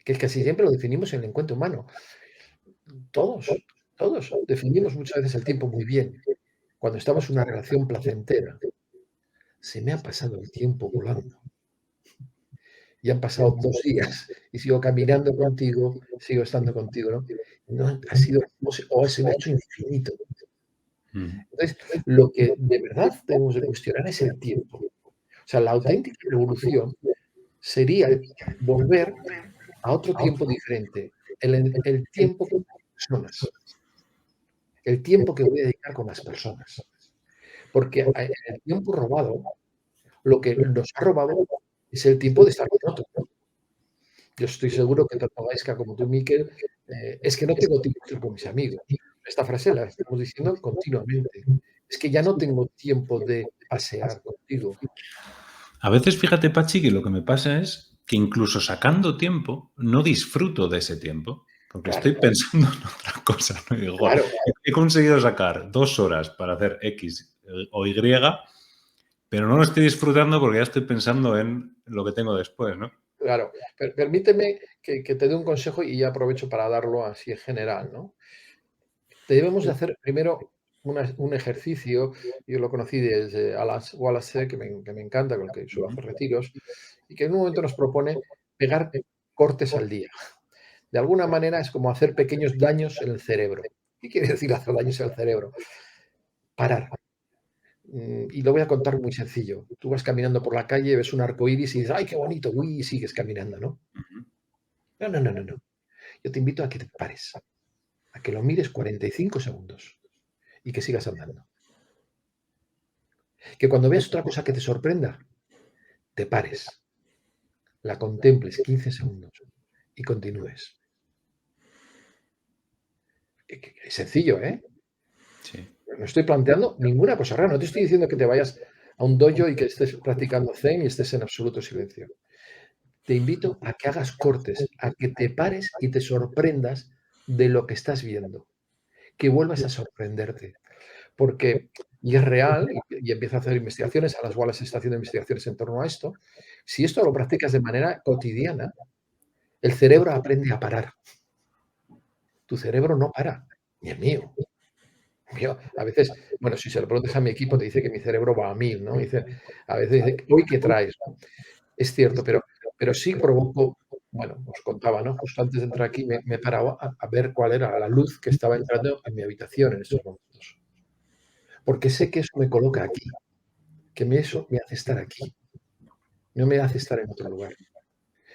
que casi siempre lo definimos en el encuentro humano. Todos definimos muchas veces el tiempo muy bien. Cuando estamos en una relación placentera, se me ha pasado el tiempo volando. Y han pasado 2 días y sigo caminando contigo, sigo estando contigo, ¿no? No ha sido, o se me ha hecho infinito. Entonces, lo que de verdad tenemos que cuestionar es el tiempo. O sea, la auténtica revolución sería volver a otro tiempo diferente, el tiempo con personas, el tiempo que voy a dedicar con las personas. Porque el tiempo robado, lo que nos ha robado es el tiempo de estar con otro. Yo estoy seguro que tanto Gaisca como tú, Miquel, es que no tengo tiempo de estar con mis amigos. Esta frase la estamos diciendo continuamente. Es que ya no tengo tiempo de pasear contigo. A veces, fíjate, Pachi, que lo que me pasa es que incluso sacando tiempo, no disfruto de ese tiempo, porque estoy pensando en otra cosa. ¿No? Digo, claro. He conseguido sacar 2 horas para hacer X o Y, pero no lo estoy disfrutando porque ya estoy pensando en lo que tengo después, ¿no? Claro. Permíteme que te dé un consejo y ya aprovecho para darlo así en general, ¿no? Debemos de hacer primero un ejercicio. Yo lo conocí desde Alas Wallace, que me encanta, con el que suelo hacer retiros, y que en un momento nos propone pegar cortes al día. De alguna manera es como hacer pequeños daños en el cerebro. ¿Qué quiere decir hacer daños en el cerebro? Parar. Y lo voy a contar muy sencillo. Tú vas caminando por la calle, ves un arco iris y dices, ¡ay, qué bonito! Uy, y sigues caminando, ¿no? No. Yo te invito a que te pares, a que lo mires 45 segundos y que sigas andando. Que cuando veas otra cosa que te sorprenda, te pares, la contemples 15 segundos y continúes. Es sencillo, ¿eh? Sí. No estoy planteando ninguna cosa rara. No te estoy diciendo que te vayas a un dojo y que estés practicando zen y estés en absoluto silencio. Te invito a que hagas cortes, a que te pares y te sorprendas de lo que estás viendo. Que vuelvas a sorprenderte. Porque, y es real, y empieza a hacer investigaciones, a las cuales se está haciendo investigaciones en torno a esto, si esto lo practicas de manera cotidiana, el cerebro aprende a parar. Tu cerebro no para, ni el mío. Yo, a veces, bueno, si se lo preguntas a mi equipo, te dice que mi cerebro va a 1000, ¿no? Dice, a veces dice, hoy, ¿qué traes? ¿No? Es cierto, pero sí provoco bueno, os contaba, ¿no? Justo antes de entrar aquí me paraba a ver cuál era la luz que estaba entrando en mi habitación en estos momentos. Porque sé que eso me coloca aquí, eso me hace estar aquí, no me hace estar en otro lugar.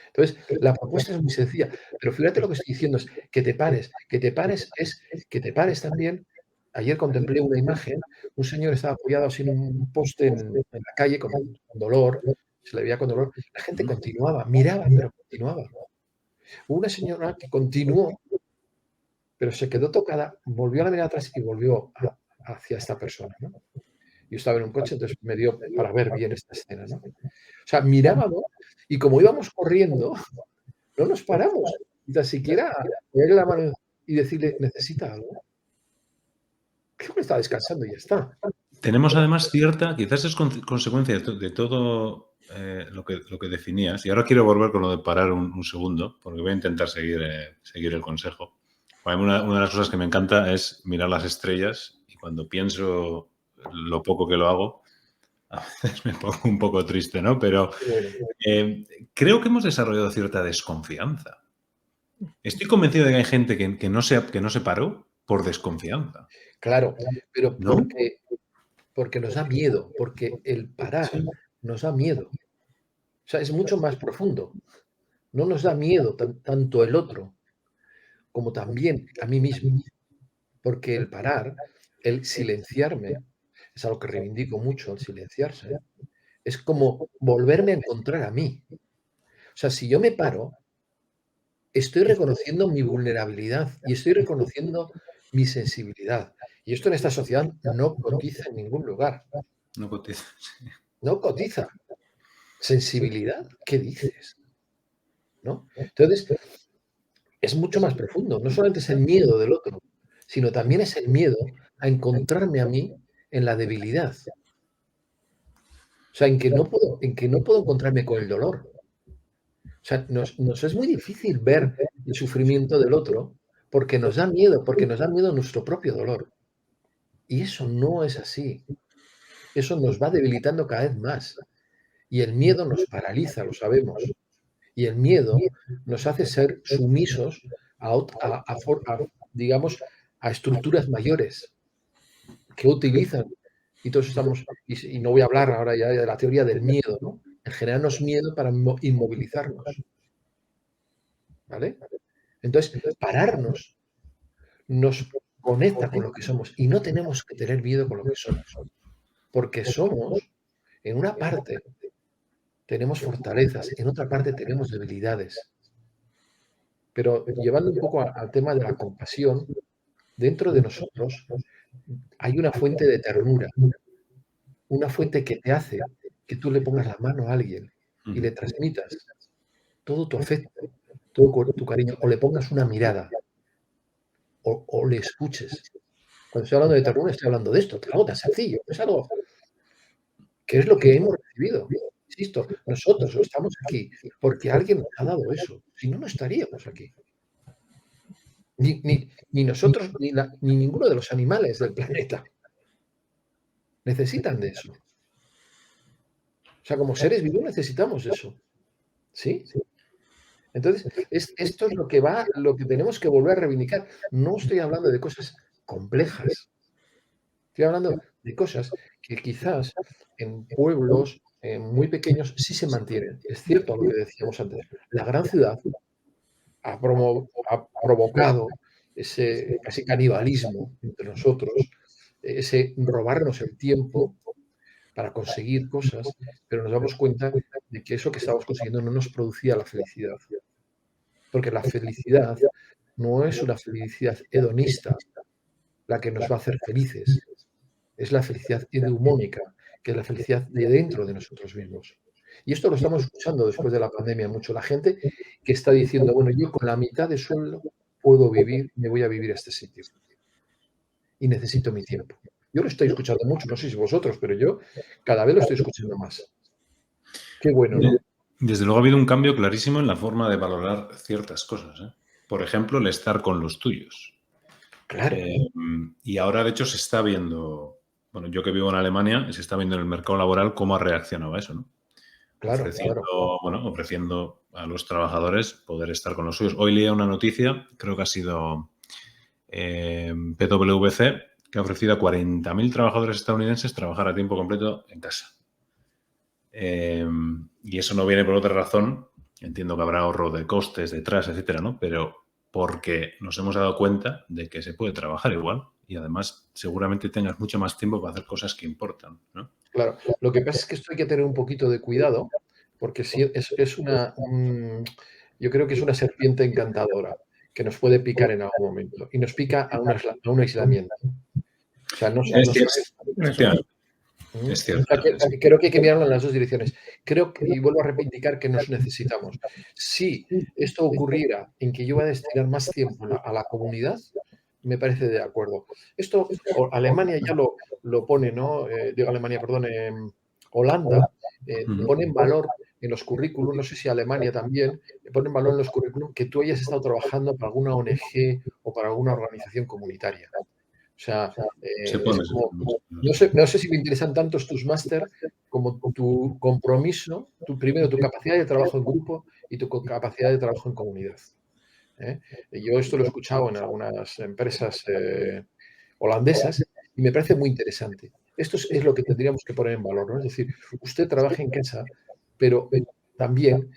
Entonces, la propuesta es muy sencilla, pero fíjate lo que estoy diciendo, es que te pares, que te pares también. Ayer contemplé una imagen, un señor estaba apoyado así en un poste en la calle con dolor, se le veía con dolor, la gente continuaba, miraba, pero continuaba. Hubo una señora que continuó, pero se quedó tocada, volvió a la mirada atrás y volvió hacia esta persona, ¿no? Yo estaba en un coche, entonces me dio para ver bien esta escena, ¿no? O sea, mirábamos y como íbamos corriendo, no nos paramos, ni tan siquiera ponerle la mano y decirle, ¿necesita algo? Creo que está descansando y ya está. Tenemos además cierta, quizás es consecuencia de todo lo que definías, y ahora quiero volver con lo de parar un segundo, porque voy a intentar seguir el consejo. Una de las cosas que me encanta es mirar las estrellas, y cuando pienso lo poco que lo hago, a veces me pongo un poco triste, ¿no? Pero creo que hemos desarrollado cierta desconfianza. Estoy convencido de que hay gente que no se paró por desconfianza. Claro, pero ¿No? porque nos da miedo, porque el parar Sí. nos da miedo. O sea, es mucho más profundo. No nos da miedo tanto el otro como también a mí mismo. Porque el parar, el silenciarme, es algo que reivindico mucho, el silenciarse, es como volverme a encontrar a mí. O sea, si yo me paro, estoy reconociendo mi vulnerabilidad y estoy reconociendo mi sensibilidad. Y esto en esta sociedad no cotiza en ningún lugar. No cotiza. No cotiza. ¿Sensibilidad? ¿Qué dices? ¿No? Entonces, es mucho más profundo. No solamente es el miedo del otro, sino también es el miedo a encontrarme a mí en la debilidad. O sea, en que no puedo encontrarme con el dolor. O sea, nos es muy difícil ver el sufrimiento del otro porque nos da miedo nuestro propio dolor. Y eso no es así. Eso nos va debilitando cada vez más. Y el miedo nos paraliza, lo sabemos. Y el miedo nos hace ser sumisos digamos, a estructuras mayores que utilizan. Y todos estamos, y no voy a hablar ahora ya de la teoría del miedo, ¿no? En generarnos miedo para inmovilizarnos. ¿Vale? Entonces, pararnos nos conecta con lo que somos y no tenemos que tener miedo con lo que somos. Porque somos, en una parte, tenemos fortalezas, en otra parte tenemos debilidades. Pero llevando un poco al tema de la compasión, dentro de nosotros hay una fuente de ternura, una fuente que te hace que tú le pongas la mano a alguien y le transmitas todo tu afecto, todo tu cariño, o le pongas una mirada, o le escuches. Cuando estoy hablando de ternura, estoy hablando de esto, es algo tan sencillo, es algo que es lo que hemos recibido. Insisto, nosotros estamos aquí porque alguien nos ha dado eso, si no, no estaríamos aquí. Ni nosotros, ni ninguno de los animales del planeta necesitan de eso. O sea, como seres vivos necesitamos eso. ¿Sí? Entonces, esto es lo que tenemos que volver a reivindicar. No estoy hablando de cosas complejas. Estoy hablando de cosas que quizás en pueblos muy pequeños sí se mantienen. Es cierto lo que decíamos antes. La gran ciudad ha provocado ese casi canibalismo entre nosotros, ese robarnos el tiempo para conseguir cosas, pero nos damos cuenta de que eso que estamos consiguiendo no nos producía la felicidad. Porque la felicidad no es una felicidad hedonista la que nos va a hacer felices. Es la felicidad eudemónica, que es la felicidad de dentro de nosotros mismos. Y esto lo estamos escuchando después de la pandemia mucho. La gente que está diciendo, bueno, yo con la mitad de sueldo puedo vivir, me voy a vivir a este sitio. Y necesito mi tiempo. Yo lo estoy escuchando mucho, no sé si vosotros, pero yo cada vez lo estoy escuchando más. Qué bueno, ¿no? Desde luego ha habido un cambio clarísimo en la forma de valorar ciertas cosas, ¿eh? Por ejemplo, el estar con los tuyos. Claro. Y ahora, de hecho, se está viendo, bueno, yo que vivo en Alemania, se está viendo en el mercado laboral cómo ha reaccionado a eso, ¿no? Claro, ofreciendo, claro. bueno, ofreciendo a los trabajadores poder estar con los suyos. Hoy leía una noticia, creo que ha sido PwC, que ha ofrecido a 40.000 trabajadores estadounidenses trabajar a tiempo completo en casa. Y eso no viene por otra razón, entiendo que habrá ahorro de costes detrás, etcétera, ¿no? Pero porque nos hemos dado cuenta de que se puede trabajar igual y además seguramente tengas mucho más tiempo para hacer cosas que importan, ¿no? Claro, lo que pasa es que esto hay que tener un poquito de cuidado, porque si es yo creo que es una serpiente encantadora que nos puede picar en algún momento y nos pica a un aislamiento. O sea, Es cierto, Eso es. es O cierto. sea, creo que hay que mirarlo en las dos direcciones. Creo que, y vuelvo a reivindicar que nos necesitamos. Si esto ocurriera en que yo voy a destinar más tiempo a la comunidad, me parece de acuerdo. Esto, Alemania ya lo pone, ¿no? Digo Alemania, perdón, Holanda pone en valor en los currículum, no sé si Alemania también, pone en valor en los currículum que tú hayas estado trabajando para alguna ONG o para alguna organización comunitaria. O sea, Se es pone, como, no sé si me interesan tantos tus máster como tu compromiso, primero tu capacidad de trabajo en grupo y tu capacidad de trabajo en comunidad. ¿Eh? Yo esto lo he escuchado en algunas empresas holandesas y me parece muy interesante. Esto es lo que tendríamos que poner en valor, ¿no? Es decir, usted trabaja en casa, pero también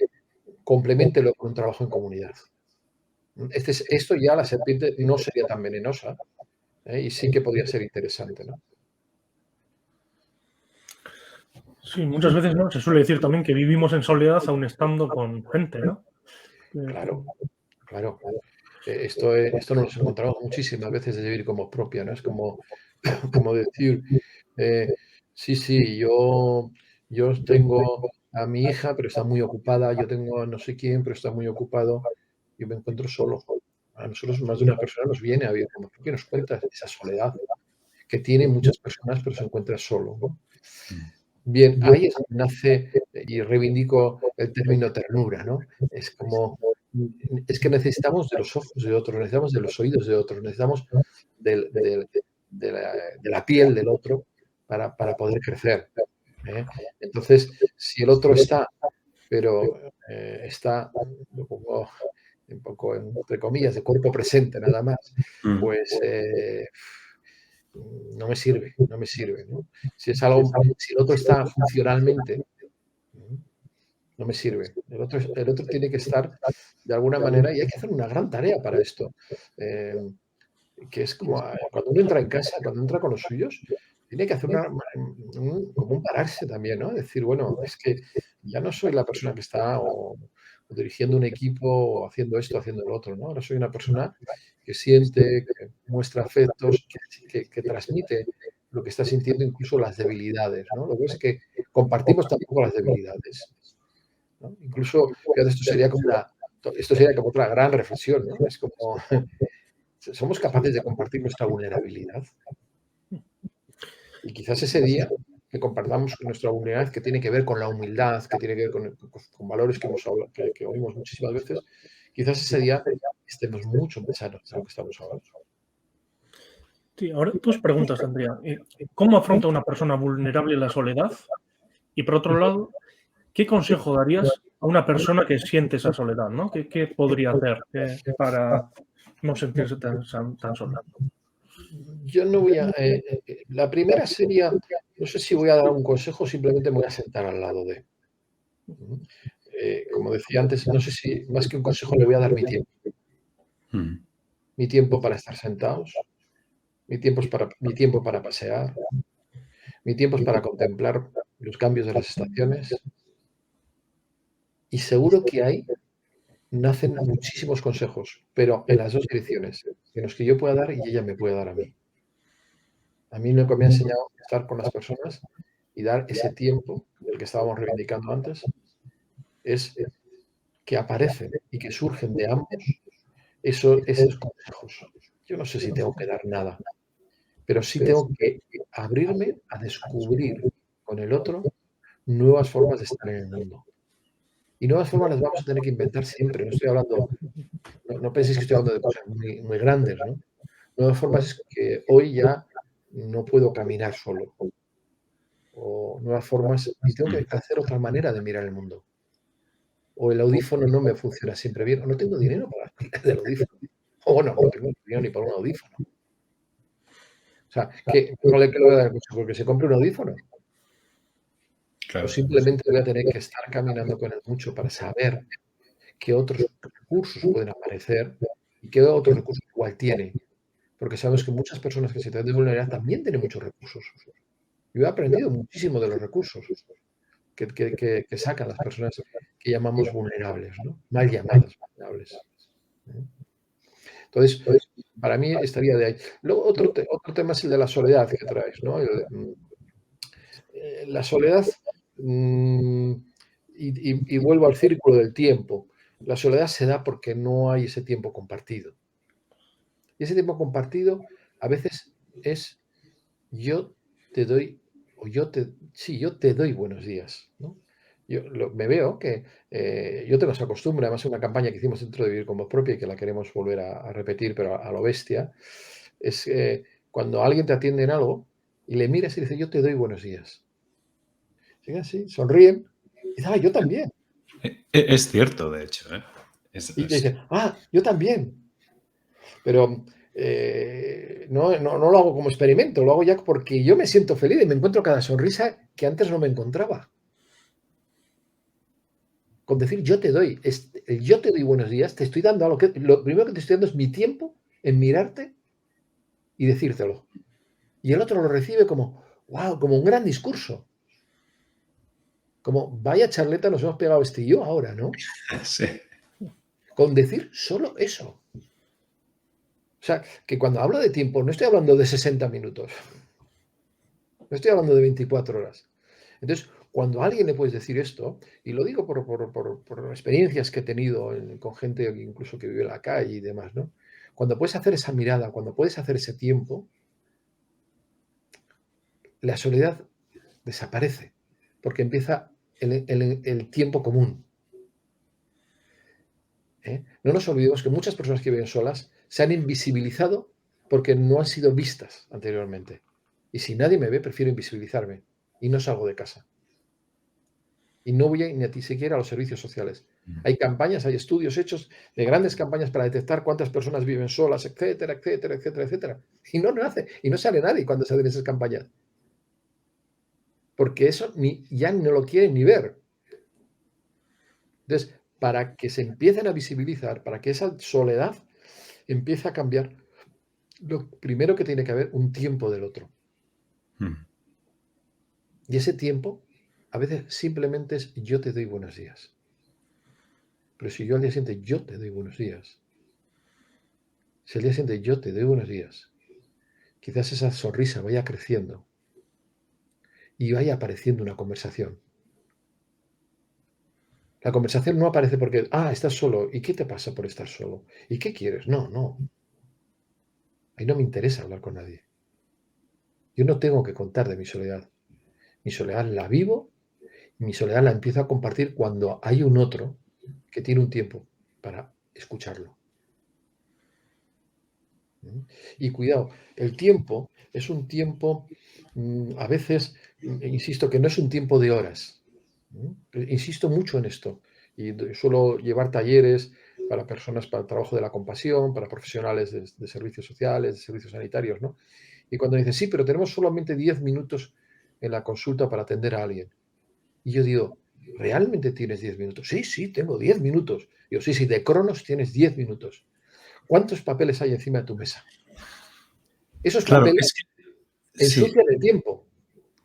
compleméntelo con un trabajo en comunidad. Esto ya la serpiente no sería tan venenosa, y sí que podría ser interesante, ¿no? Sí, muchas veces, ¿no? Se suele decir también que vivimos en soledad aún estando con gente, ¿no? Claro, claro. Esto nos encontramos muchísimas veces de vivir como propia, ¿no? Es como, como decir, sí, sí, yo tengo a mi hija, pero está muy ocupada, yo tengo a no sé quién, pero está muy ocupado, yo me encuentro solo. A nosotros más de una persona nos viene a vivir como propia y nos cuenta esa soledad que tienen muchas personas, pero se encuentra solo, ¿no? Bien, ahí es donde nace, y reivindico el término ternura, ¿no? Es como, es que necesitamos de los ojos de otro, necesitamos de los oídos de otro, necesitamos del- del- de la piel del otro para poder crecer, ¿eh? Entonces, si el otro está, pero está, lo pongo un poco entre comillas, de cuerpo presente nada más, pues no me sirve, no me sirve, ¿no? Si el otro está funcionalmente, no me sirve. El otro tiene que estar de alguna manera, y hay que hacer una gran tarea para esto, eh, que es como cuando uno entra en casa, cuando entra con los suyos, tiene que hacer como un pararse también, ¿no? Decir, bueno, es que ya no soy la persona que está o dirigiendo un equipo o haciendo esto, haciendo lo otro, ¿no? Ahora soy una persona que siente, que muestra afectos, que transmite lo que está sintiendo, incluso las debilidades, ¿no? Lo que es que compartimos tampoco las debilidades, ¿no? Incluso, fíjate, esto sería como otra gran reflexión, ¿no? Es como, ¿somos capaces de compartir nuestra vulnerabilidad? Y quizás ese día que compartamos nuestra vulnerabilidad, que tiene que ver con la humildad, que tiene que ver con valores que hemos hablado, que oímos muchísimas veces, quizás ese día estemos mucho más sanos de lo que estamos ahora. Sí, ahora tus preguntas, Andrea. ¿Cómo afronta una persona vulnerable la soledad? Y por otro lado, ¿qué consejo darías a una persona que siente esa soledad, ¿no? ¿Qué podría hacer para no sentirse tan sola? Yo no voy a. La primera sería, no sé si voy a dar un consejo, simplemente me voy a sentar al lado de. Como decía antes, no sé si más que un consejo le voy a dar mi tiempo. Mi tiempo para estar sentados, mi tiempo para pasear, mi tiempo es para contemplar los cambios de las estaciones. Y seguro que ahí nacen muchísimos consejos, pero en las dos direcciones, en los que yo pueda dar y ella me puede dar a mí. A mí lo que me ha enseñado a estar con las personas y dar ese tiempo del que estábamos reivindicando antes es que aparecen y que surgen de ambos esos consejos. Yo no sé si tengo que dar nada, pero sí tengo que abrirme a descubrir con el otro nuevas formas de estar en el mundo. Y nuevas formas las vamos a tener que inventar siempre. No estoy hablando, no penséis que estoy hablando de cosas muy, muy grandes, ¿no? Nuevas formas es que hoy ya no puedo caminar solo. o nuevas formas y tengo que hacer otra manera de mirar el mundo. O el audífono no me funciona siempre bien, o no tengo dinero para el audífono. O bueno, no tengo dinero ni para un audífono. O sea, que no le voy a dar mucho porque se compre un audífono. Claro. O simplemente voy a tener que estar caminando con él mucho para saber qué otros recursos pueden aparecer y qué otros recursos igual tiene. Porque sabemos que muchas personas que se tratan de vulnerabilidad también tienen muchos recursos. Yo he aprendido muchísimo de los recursos que sacan las personas que llamamos vulnerables, ¿no? Mal llamadas vulnerables. Entonces, para mí estaría de ahí. Luego, otro tema es el de la soledad que traes, ¿no? La soledad, y vuelvo al círculo del tiempo. La soledad se da porque no hay ese tiempo compartido. Y ese tiempo compartido a veces es yo te doy, o yo te doy buenos días, ¿no? Me veo que yo tengo esa costumbre, además es una campaña que hicimos dentro de Vivir con Voz Propia y que la queremos volver a repetir, pero a lo bestia, es cuando alguien te atiende en algo y le miras y dice, yo te doy buenos días. Llegan así, sonríen y dicen, yo también. Es cierto, de hecho. Y te dicen, yo también. Pero no lo hago como experimento, lo hago ya porque yo me siento feliz y me encuentro cada sonrisa que antes no me encontraba. Con decir yo te doy buenos días, te estoy dando algo lo primero que te estoy dando es mi tiempo en mirarte y decírtelo. Y el otro lo recibe como, wow, como un gran discurso. Como, vaya charleta nos hemos pegado este y yo ahora, ¿no? Sí. Con decir solo eso. O sea, que cuando hablo de tiempo, no estoy hablando de 60 minutos. No estoy hablando de 24 horas. Entonces, cuando a alguien le puedes decir esto, y lo digo por experiencias que he tenido con gente incluso que vive en la calle y demás, ¿no? Cuando puedes hacer esa mirada, cuando puedes hacer ese tiempo, la soledad desaparece, porque empieza el tiempo común. No nos olvidemos que muchas personas que viven solas se han invisibilizado porque no han sido vistas anteriormente. Y si nadie me ve, prefiero invisibilizarme y no salgo de casa. Y no voy ni siquiera a los servicios sociales. Hay campañas, hay estudios hechos de grandes campañas para detectar cuántas personas viven solas, etcétera, etcétera, etcétera, etcétera. Y no nace, y no sale nadie cuando se hacen esas campañas. Porque eso ya no lo quieren ni ver. Entonces, para que se empiecen a visibilizar, para que esa soledad empiece a cambiar, lo primero que tiene que haber un tiempo del otro. Y ese tiempo a veces simplemente es yo te doy buenos días. Pero si yo al día siguiente yo te doy buenos días, si al día siguiente yo te doy buenos días, quizás esa sonrisa vaya creciendo y vaya apareciendo una conversación. La conversación no aparece porque, estás solo. ¿Y qué te pasa por estar solo? ¿Y qué quieres? No. Ahí no me interesa hablar con nadie. Yo no tengo que contar de mi soledad. Mi soledad la vivo y mi soledad la empiezo a compartir cuando hay un otro que tiene un tiempo para escucharlo. Y cuidado, el tiempo es un tiempo, a veces, insisto, que no es un tiempo de horas. Insisto mucho en esto. Y suelo llevar talleres para personas para el trabajo de la compasión, para profesionales de servicios sociales, de servicios sanitarios, ¿no? Y cuando dicen, sí, pero tenemos solamente 10 minutos en la consulta para atender a alguien. Y yo digo, ¿realmente tienes 10 minutos? Sí, tengo 10 minutos. Digo, sí, de Cronos tienes 10 minutos. ¿Cuántos papeles hay encima de tu mesa? Esos papeles ensucian el tiempo.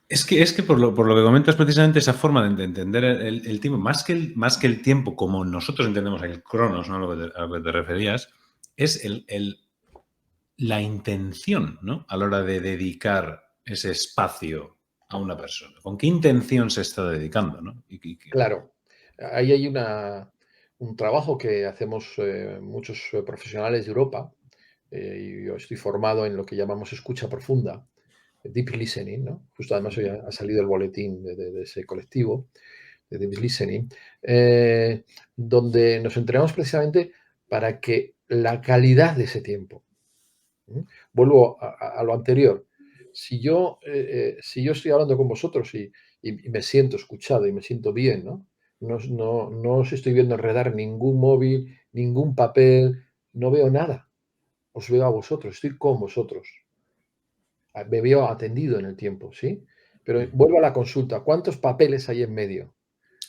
Es que por lo que comentas precisamente esa forma de entender el tiempo, más que el tiempo como nosotros entendemos el cronos, ¿no? a lo que te referías, es la intención, ¿no? A la hora de dedicar ese espacio a una persona. ¿Con qué intención se está dedicando, ¿no? Claro. Ahí hay un trabajo que hacemos muchos profesionales de Europa, y yo estoy formado en lo que llamamos escucha profunda, deep listening, ¿no? Justo además hoy ha salido el boletín de ese colectivo, de deep listening, donde nos entrenamos precisamente para que la calidad de ese tiempo. Vuelvo a lo anterior. si yo estoy hablando con vosotros y me siento escuchado y me siento bien, ¿no? No os estoy viendo enredar ningún móvil, ningún papel, no veo nada. Os veo a vosotros, estoy con vosotros. Me veo atendido en el tiempo, ¿sí? Pero vuelvo a la consulta. ¿Cuántos papeles hay en medio?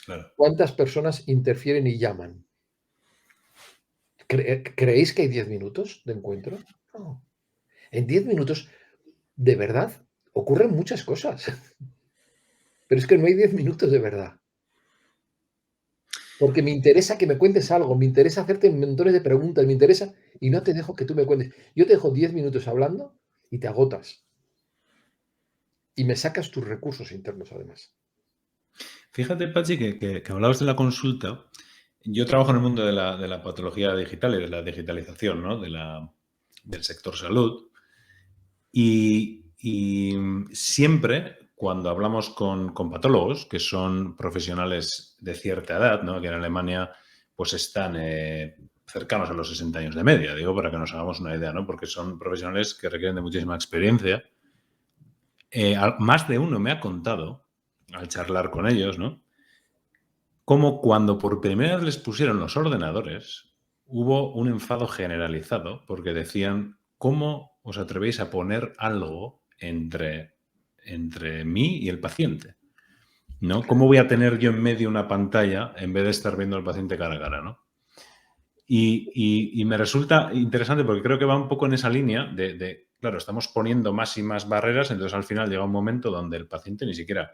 Claro. ¿Cuántas personas interfieren y llaman? ¿Creéis que hay 10 minutos de encuentro? No. En 10 minutos, de verdad, ocurren muchas cosas. Pero es que no hay 10 minutos de verdad. Porque me interesa que me cuentes algo, me interesa hacerte montones de preguntas, me interesa y no te dejo que tú me cuentes. Yo te dejo 10 minutos hablando y te agotas. Y me sacas tus recursos internos, además. Fíjate, Pachi, que hablabas de la consulta. Yo trabajo en el mundo de la patología digital y de la digitalización, ¿no? Del sector salud. Y siempre, cuando hablamos con patólogos, que son profesionales de cierta edad, ¿no? Que en Alemania pues están cercanos a los 60 años de media, digo, para que nos hagamos una idea, ¿no? Porque son profesionales que requieren de muchísima experiencia. Más de uno me ha contado, al charlar con ellos, ¿no? Cómo cuando por primera vez les pusieron los ordenadores, hubo un enfado generalizado porque decían, ¿cómo os atrevéis a poner algo entre mí y el paciente? ¿No? ¿Cómo voy a tener yo en medio una pantalla en vez de estar viendo al paciente cara a cara, ¿no? Y me resulta interesante porque creo que va un poco en esa línea claro, estamos poniendo más y más barreras, entonces al final llega un momento donde el paciente ni siquiera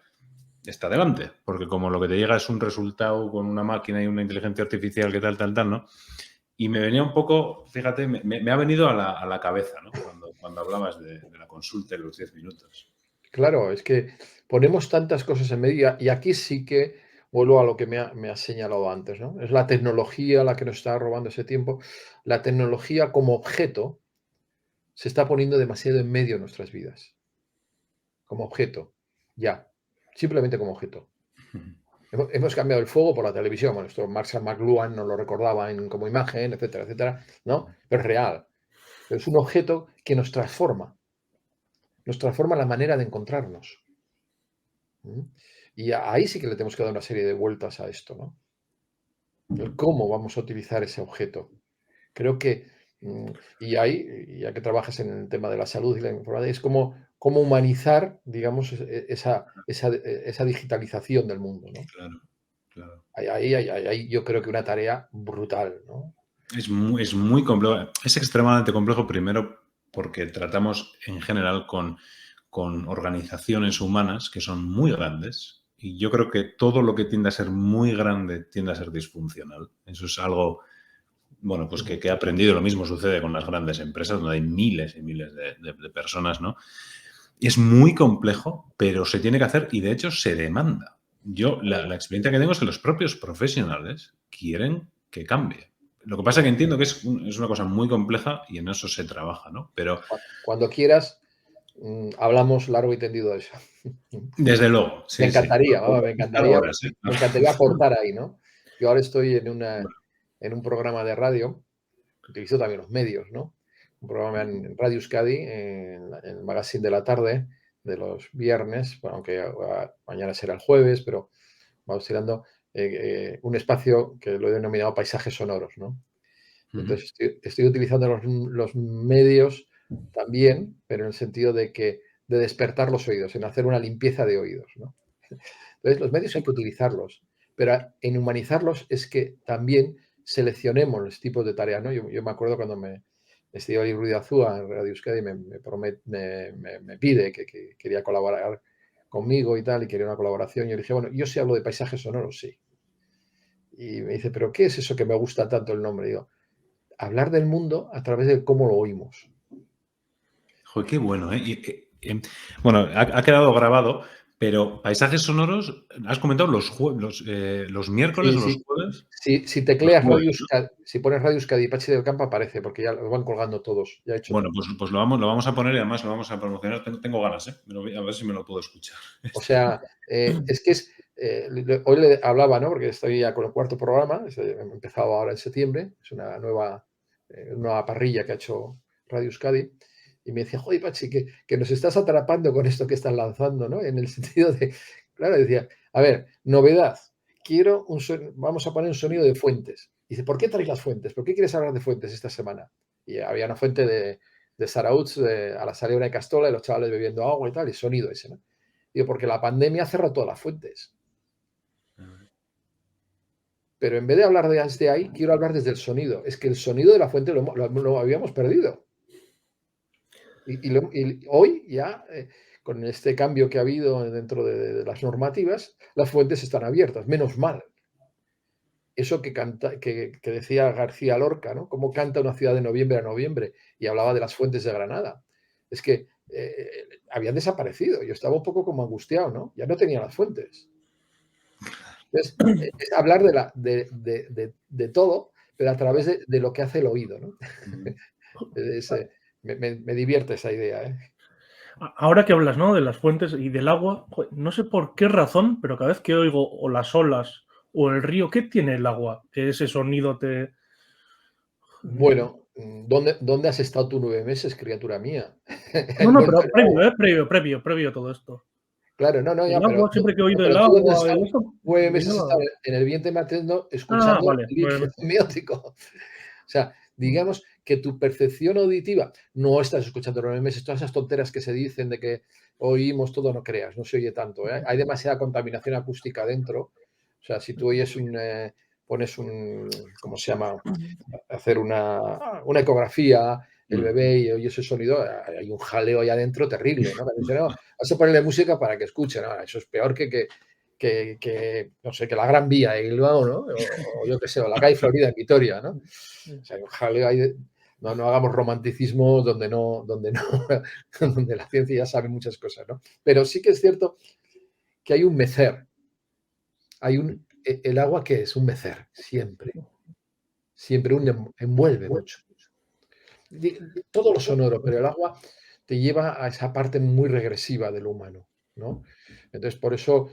está delante, porque como lo que te llega es un resultado con una máquina y una inteligencia artificial que tal, ¿no? Y me venía un poco, fíjate, me ha venido a la cabeza, ¿no? Cuando hablabas de la consulta y los 10 minutos. Claro, es que ponemos tantas cosas en medio y aquí sí que vuelvo a lo que me has señalado antes, ¿no? Es la tecnología la que nos está robando ese tiempo. La tecnología como objeto se está poniendo demasiado en medio de nuestras vidas. Como objeto, ya, simplemente como objeto. Hemos cambiado el fuego por la televisión. Bueno, esto Marshall McLuhan nos lo recordaba como imagen, etcétera, etcétera, ¿no? Pero es real. Pero es un objeto que nos transforma la manera de encontrarnos. Y ahí sí que le tenemos que dar una serie de vueltas a esto, ¿no? El cómo vamos a utilizar ese objeto. Creo que, y ahí, ya que trabajas en el tema de la salud y la informática, es cómo humanizar, digamos, esa digitalización del mundo, ¿no? Claro, claro. Ahí yo creo que una tarea brutal, ¿no? Es muy complejo, es extremadamente complejo, primero porque tratamos en general con organizaciones humanas que son muy grandes y yo creo que todo lo que tiende a ser muy grande tiende a ser disfuncional. Eso es algo, bueno, pues que he aprendido. Lo mismo sucede con las grandes empresas, donde hay miles y miles de personas, ¿no? Y es muy complejo, pero se tiene que hacer y de hecho se demanda. Yo, la experiencia que tengo es que los propios profesionales quieren que cambie. Lo que pasa es que entiendo que es una cosa muy compleja y en eso se trabaja, ¿no? Pero Cuando quieras, hablamos largo y tendido de eso. desde luego, sí, Me encantaría, sí. Horas, ¿eh? me encantaría aportar ahí, ¿no? Yo ahora estoy en un programa de radio, utilizo también los medios, ¿no? Un programa en Radio Euskadi, en el magazine de la tarde, de los viernes, bueno, aunque mañana será el jueves, pero vamos tirando un espacio que lo he denominado paisajes sonoros, ¿no? Entonces estoy utilizando los medios también, pero en el sentido de despertar los oídos, en hacer una limpieza de oídos, ¿no? Entonces, los medios hay que utilizarlos, pero en humanizarlos es que también seleccionemos los tipos de tareas, ¿no? Yo me acuerdo cuando me Estíbaliz Ruiz de Azúa en Radio Euskadi me pide que quería colaborar conmigo y tal, y quería una colaboración. Yo le dije, bueno, yo sí hablo de paisajes sonoros, sí. Y me dice, ¿pero qué es eso que me gusta tanto el nombre? Y digo, hablar del mundo a través de cómo lo oímos. Joder, qué bueno, ¿eh? Bueno, ha quedado grabado, pero paisajes sonoros, has comentado los miércoles Sí, o los sí. jueves. Si Los tecleas jueves, Radio ¿no? Euskadi, si pones Radio Euskadi y Pachi del Campo aparece, porque ya lo van colgando todos. Ya he hecho Bueno, todo. pues lo vamos a poner y además lo vamos a promocionar. Tengo ganas, ¿eh? A ver si me lo puedo escuchar. O sea, es que hoy le hablaba, ¿no? Porque estoy ya con el cuarto programa, he empezado ahora en septiembre, es una nueva parrilla que ha hecho Radio Euskadi. Y me decía, joder, Pachi, que nos estás atrapando con esto que estás lanzando, ¿no? En el sentido de, claro, decía, a ver, novedad, vamos a poner un sonido de fuentes. Dice, ¿por qué traes las fuentes? ¿Por qué quieres hablar de fuentes esta semana? Y había una fuente de Sarauts a la salida de Castola y los chavales bebiendo agua y tal, y sonido ese, ¿no? Digo, porque la pandemia ha cerrado todas las fuentes. Pero en vez de hablar desde ahí, quiero hablar desde el sonido. Es que el sonido de la fuente lo habíamos perdido. Y hoy ya, con este cambio que ha habido dentro de las normativas, las fuentes están abiertas, menos mal. Eso que decía García Lorca, ¿no? Cómo canta una ciudad de noviembre a noviembre, y hablaba de las fuentes de Granada. Es que habían desaparecido. Yo estaba un poco como angustiado, ¿no? Ya no tenía las fuentes. Entonces, es hablar de todo, pero a través de lo que hace el oído, ¿no? Me divierte esa idea, ¿eh? Ahora que hablas, ¿no?, de las fuentes y del agua, joder, no sé por qué razón, pero cada vez que oigo o las olas o el río, ¿qué tiene el agua? Que ese sonido te... Bueno, ¿dónde has estado tú 9 meses, criatura mía? No, no, Envuelto pero en agua. previo a todo esto. Claro, no, ya, El agua, siempre que he oído el pero tú dónde has agua estado y eso, 9 me meses, has lleva... estado en el vientre materno Ah, escuchando vale, 9 líquido meses. amniótico. O sea, digamos que tu percepción auditiva, no estás escuchando 9 meses, todas esas tonteras que se dicen de que oímos todo, no creas, no se oye tanto, ¿eh? Hay demasiada contaminación acústica dentro. O sea, si tú oyes pones ¿cómo se llama? Hacer una ecografía, el bebé y oye ese sonido, hay un jaleo ahí adentro terrible, ¿no? Dice, no, vas a ponerle música para que escuche, ¿no? Eso es peor no sé, que la Gran Vía de Bilbao, ¿no? O yo qué sé, o la calle Florida en Vitoria, ¿no? O sea, hay un jaleo ahí no hagamos romanticismo donde donde la ciencia ya sabe muchas cosas, ¿no? Pero sí que es cierto que hay un mecer. El agua que es un mecer, siempre. Siempre envuelve mucho. Todo lo sonoro, pero el agua te lleva a esa parte muy regresiva de lo humano, ¿no? Entonces, por eso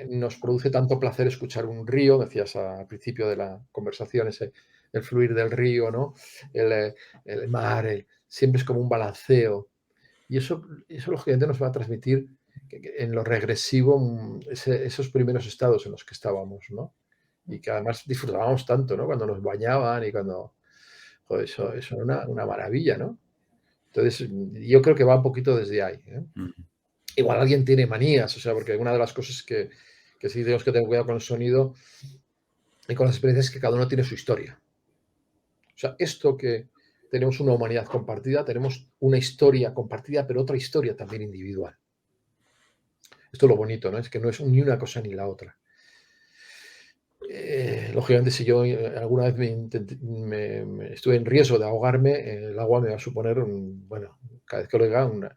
nos produce tanto placer escuchar un río, decías al principio de la conversación, el fluir del río, ¿no? El mar, siempre es como un balanceo. Y eso lógicamente nos va a transmitir en lo regresivo esos primeros estados en los que estábamos, ¿no? Y que además disfrutábamos tanto, ¿no? Cuando nos bañaban y cuando... Joder, eso era una maravilla, ¿no? Entonces, yo creo que va un poquito desde ahí, ¿eh? Igual alguien tiene manías, o sea, porque una de las cosas que sí tenemos que tener cuidado con el sonido y con las experiencias es que cada uno tiene su historia. O sea, esto que tenemos una humanidad compartida, tenemos una historia compartida, pero otra historia también individual. Esto es lo bonito, ¿no? Es que no es ni una cosa ni la otra. Lógicamente, si yo alguna vez estuve en riesgo de ahogarme, el agua me va a suponer, bueno, cada vez que lo diga,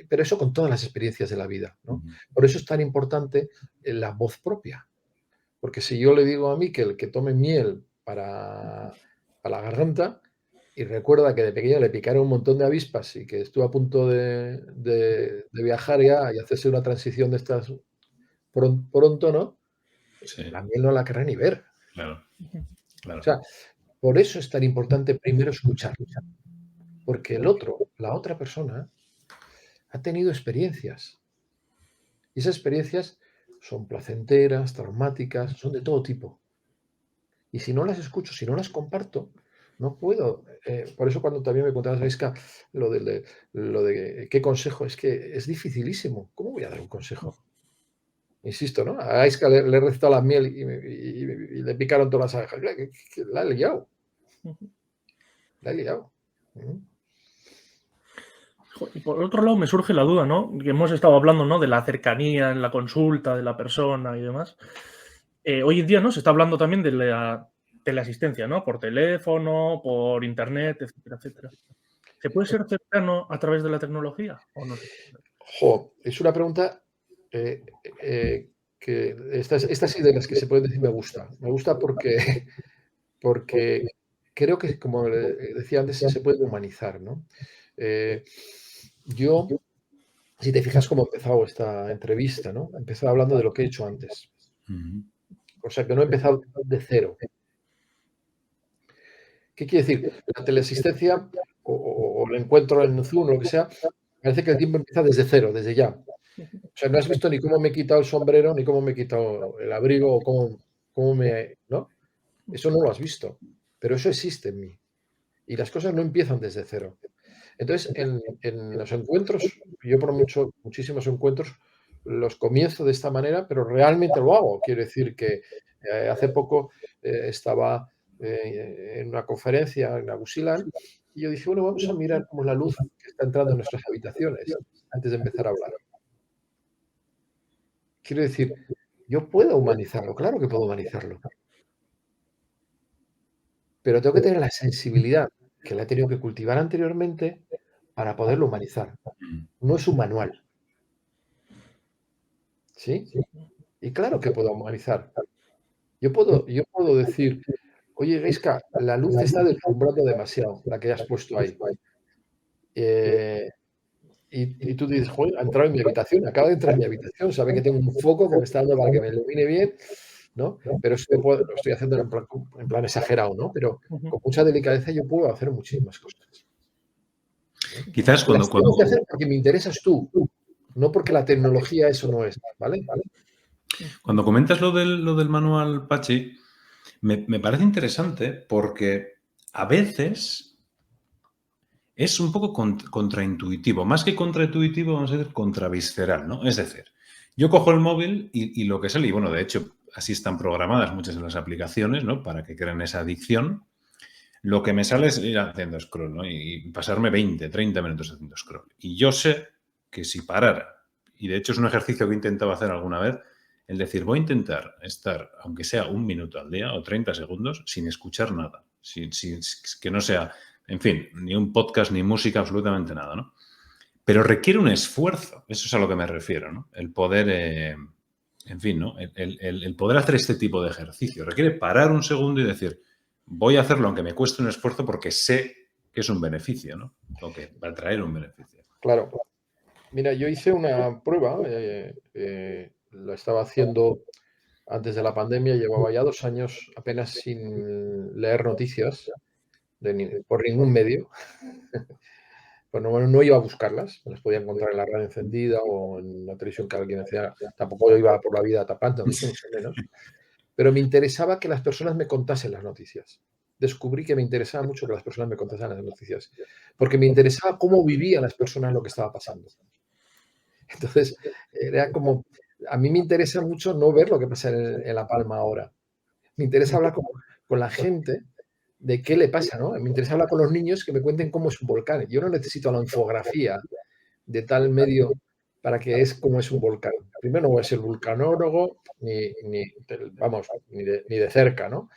pero eso con todas las experiencias de la vida, ¿no? Por eso es tan importante la voz propia. Porque si yo le digo a Miquel que tome miel para la garganta y recuerda que de pequeño le picaron un montón de avispas y que estuvo a punto de viajar ya y hacerse una transición de estas pronto, ¿no? Sí, La miel no la querrá ni ver. claro, O sea, por eso es tan importante primero escuchar, porque la otra persona, ha tenido experiencias. Y esas experiencias son placenteras, traumáticas, son de todo tipo. Y si no las escucho, si no las comparto, no puedo. Por eso cuando también me contabas, Aisca, lo de qué consejo, es que es dificilísimo. ¿Cómo voy a dar un consejo? Insisto, ¿no? A Aisca le he recetado la miel y le picaron todas las abejas. La he liado. La he liado. Y por otro lado me surge la duda, ¿no? Que hemos estado hablando, ¿no?, de la cercanía en la consulta de la persona y demás. Hoy en día, ¿no?, se está hablando también de la teleasistencia, ¿no? Por teléfono, por internet, etcétera, etcétera. ¿Se puede ser cercano a través de la tecnología o no se puede? Es una pregunta que estas sí de las que se pueden decir me gusta. Me gusta porque creo que, como decía antes, se puede humanizar, ¿no? Yo, si te fijas cómo he empezado esta entrevista, ¿no? He empezado hablando de lo que he hecho antes. O sea, que no he empezado de cero. ¿Qué quiere decir? La teleasistencia o o el encuentro en Zoom o lo que sea, parece que el tiempo empieza desde cero, desde ya. O sea, no has visto ni cómo me he quitado el sombrero, ni cómo me he quitado el abrigo, o cómo me... ¿no? Eso no lo has visto, pero eso existe en mí. Y las cosas no empiezan desde cero. Entonces, en los encuentros, yo por muchísimos encuentros, los comienzo de esta manera, pero realmente lo hago. Quiero decir que hace poco estaba en una conferencia en Agusilán y yo dije, bueno, vamos a mirar cómo es la luz que está entrando en nuestras habitaciones antes de empezar a hablar. Quiero decir, yo puedo humanizarlo, claro que puedo humanizarlo, pero tengo que tener la sensibilidad que la he tenido que cultivar anteriormente para poderlo humanizar. No es un manual, ¿sí? Y claro que puedo humanizar. Yo puedo decir, oye, Gaisca, la luz te está deslumbrando demasiado, la que has puesto ahí. Y tú dices, joder, ha entrado en mi habitación, acaba de entrar en mi habitación, sabe que tengo un foco que me está dando para que me ilumine bien, ¿no? Pero eso lo estoy haciendo en plan exagerado, ¿no? Pero con mucha delicadeza yo puedo hacer muchísimas cosas. Quizás Las tengo que hacer porque me interesas tú, no porque la tecnología eso no es, ¿vale? Cuando comentas lo del manual, Pachi, me parece interesante porque a veces es un poco contraintuitivo. Más que contraintuitivo, vamos a decir contravisceral, ¿no? Es decir, yo cojo el móvil y lo que sale, y bueno, de hecho, así están programadas muchas de las aplicaciones, ¿no? Para que creen esa adicción. Lo que me sale es ir haciendo scroll, ¿no? Y pasarme 20, 30 minutos haciendo scroll. Y yo sé que si parara, y de hecho es un ejercicio que he intentado hacer alguna vez, el decir, voy a intentar estar, aunque sea un minuto al día o 30 segundos, sin escuchar nada. Que no sea, en fin, ni un podcast, ni música, absolutamente nada, ¿no? Pero requiere un esfuerzo, eso es a lo que me refiero, ¿no? El poder, en fin, ¿no? El poder hacer este tipo de ejercicio. Requiere parar un segundo y decir, voy a hacerlo aunque me cueste un esfuerzo porque sé que es un beneficio, ¿no? O que va a traer un beneficio. Claro. Mira, yo hice una prueba, lo estaba haciendo antes de la pandemia, llevaba ya 2 años apenas sin leer noticias por ningún medio. Pues no iba a buscarlas, me las podía encontrar en la radio encendida o en la televisión que alguien decía, tampoco iba por la vida tapándome, mucho menos. Pero me interesaba que las personas me contasen las noticias. Descubrí que me interesaba mucho que las personas me contasen las noticias, porque me interesaba cómo vivían las personas lo que estaba pasando. Entonces, era como, a mí me interesa mucho no ver lo que pasa en La Palma ahora. Me interesa hablar con la gente de qué le pasa, ¿no? Me interesa hablar con los niños que me cuenten cómo es un volcán. Yo no necesito la infografía de tal medio para que es como es un volcán. Primero no voy a ser vulcanólogo, vamos, ni de cerca, ¿no?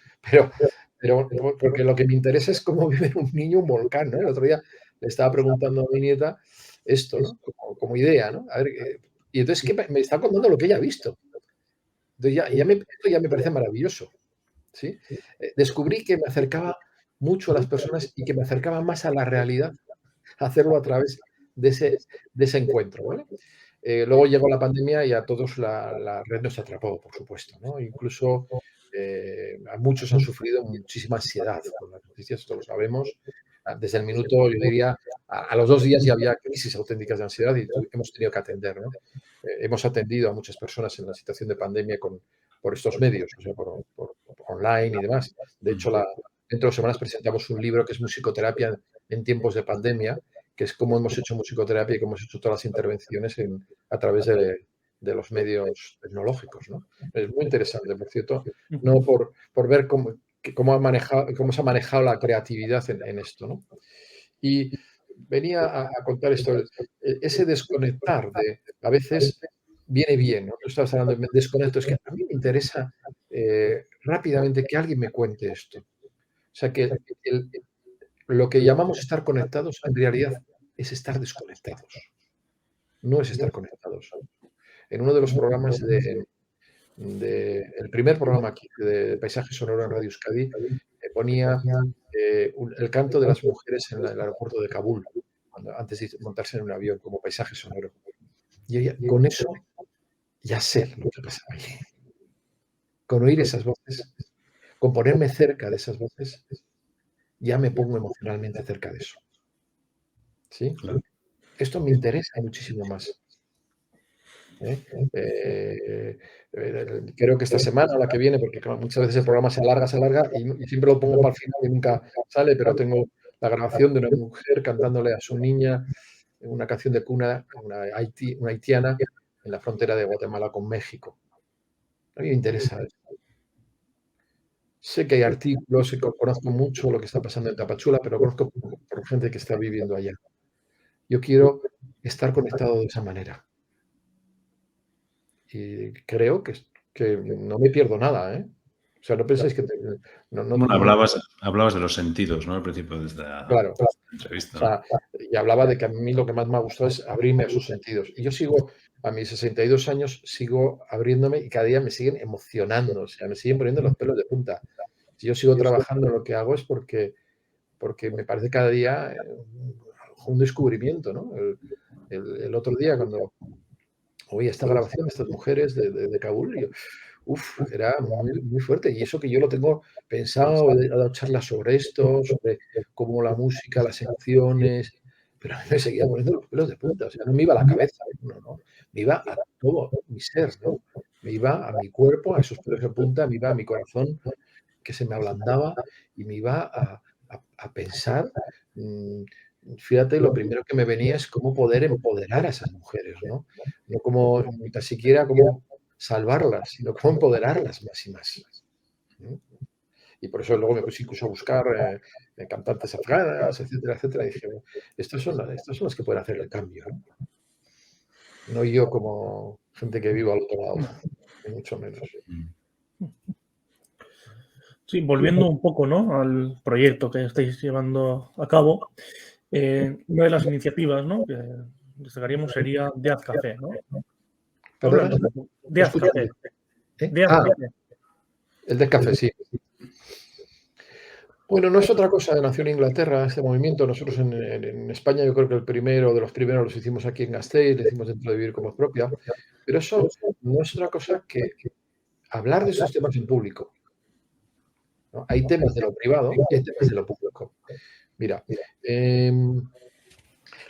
Pero porque lo que me interesa es cómo vive un niño un volcán, ¿no? El otro día le estaba preguntando a mi nieta esto, ¿no? Como idea, ¿no? A ver, y entonces me está contando lo que ella ha visto. Entonces esto ya me parece maravilloso, ¿sí? Descubrí que me acercaba mucho a las personas y que me acercaba más a la realidad hacerlo a través de ese encuentro, ¿vale? Luego llegó la pandemia y a todos la red nos atrapó, por supuesto, ¿no? Incluso a muchos han sufrido muchísima ansiedad con las noticias, esto lo sabemos. Desde el minuto, yo diría, a los 2 días ya había crisis auténticas de ansiedad y hemos tenido que atender, ¿no? Hemos atendido a muchas personas en la situación de pandemia por estos medios, o sea, por online y demás. De hecho, dentro de semanas presentamos un libro que es musicoterapia en tiempos de pandemia, que es cómo hemos hecho musicoterapia y cómo hemos hecho todas las intervenciones a través de los medios tecnológicos, ¿no? Es muy interesante, por cierto, no por ver cómo se ha manejado la creatividad en esto, ¿no? Y venía a contar esto, ese desconectar a veces viene bien, ¿no? Tú estabas hablando de me desconecto, es que a mí me interesa rápidamente que alguien me cuente esto. O sea, que lo que llamamos estar conectados en realidad es estar desconectados, no es estar conectados. En uno de los programas el primer programa aquí de Paisaje Sonoro en Radio Euskadi ponía el canto de las mujeres en el aeropuerto de Kabul, antes de montarse en un avión como paisaje sonoro. Y con eso ya sé lo que pasa ahí. Con oír esas voces, con ponerme cerca de esas voces, ya me pongo emocionalmente cerca de eso. ¿sí? Claro. Esto me interesa muchísimo más. Creo que esta semana o la que viene, porque claro, muchas veces el programa se alarga y siempre lo pongo para el final y nunca sale, pero tengo la grabación de una mujer cantándole a su niña una canción de cuna, una haitiana, en la frontera de Guatemala con México. A mí me interesa eso. Sé que hay artículos, sé que conozco mucho lo que está pasando en Tapachula, pero conozco por gente que está viviendo allá. Yo quiero estar conectado de esa manera. Y creo que no me pierdo nada, ¿eh? O sea, no penséis que Bueno, hablabas de los sentidos, ¿no? Al principio de esta claro. entrevista, O ¿no? sea, y hablaba de que a mí lo que más me ha gustado es abrirme a esos sentidos. Y yo sigo, a mis 62 años, sigo abriéndome y cada día me siguen emocionando, o sea, me siguen poniendo los pelos de punta. Si yo sigo trabajando en lo que hago es porque me parece cada día un descubrimiento, ¿no? El otro día cuando oí esta grabación de estas mujeres de Kabul, yo, era muy, muy fuerte. Y eso que yo lo tengo pensado, he dado charlas sobre esto, sobre cómo la música, las emociones, pero a mí me seguía poniendo los pelos de punta. O sea, no me iba a la cabeza, no. Me iba a todo mi ser, ¿no? Me iba a mi cuerpo, a esos pelos de punta, me iba a mi corazón, que se me ablandaba y me iba a pensar. Fíjate, lo primero que me venía es cómo poder empoderar a esas mujeres, ¿no? No como, ni tan siquiera cómo salvarlas, sino cómo empoderarlas más y más. ¿No? Y por eso luego me puse incluso a buscar cantantes afganas, etcétera, etcétera. Y dije, bueno, estas son las que pueden hacer el cambio, ¿no? No yo como gente que vivo al otro lado, ni mucho menos. Sí, volviendo un poco, ¿no?, al proyecto que estáis llevando a cabo, una de las iniciativas, ¿no?, que destacaríamos sería Deaz Café, ¿no? ¿Perdona? Háblanos un poco. Deaz Escucho. Café. Deaz Café. El del café, sí. Bueno, no es otra cosa, nació en Inglaterra este movimiento. Nosotros en España yo creo que el primero de los primeros los hicimos aquí en Gasteiz, lo hicimos dentro de Vivir como Propia, pero eso no es otra cosa que hablar de estos temas en público, ¿no? Hay temas de lo privado y hay temas de lo público. Mira,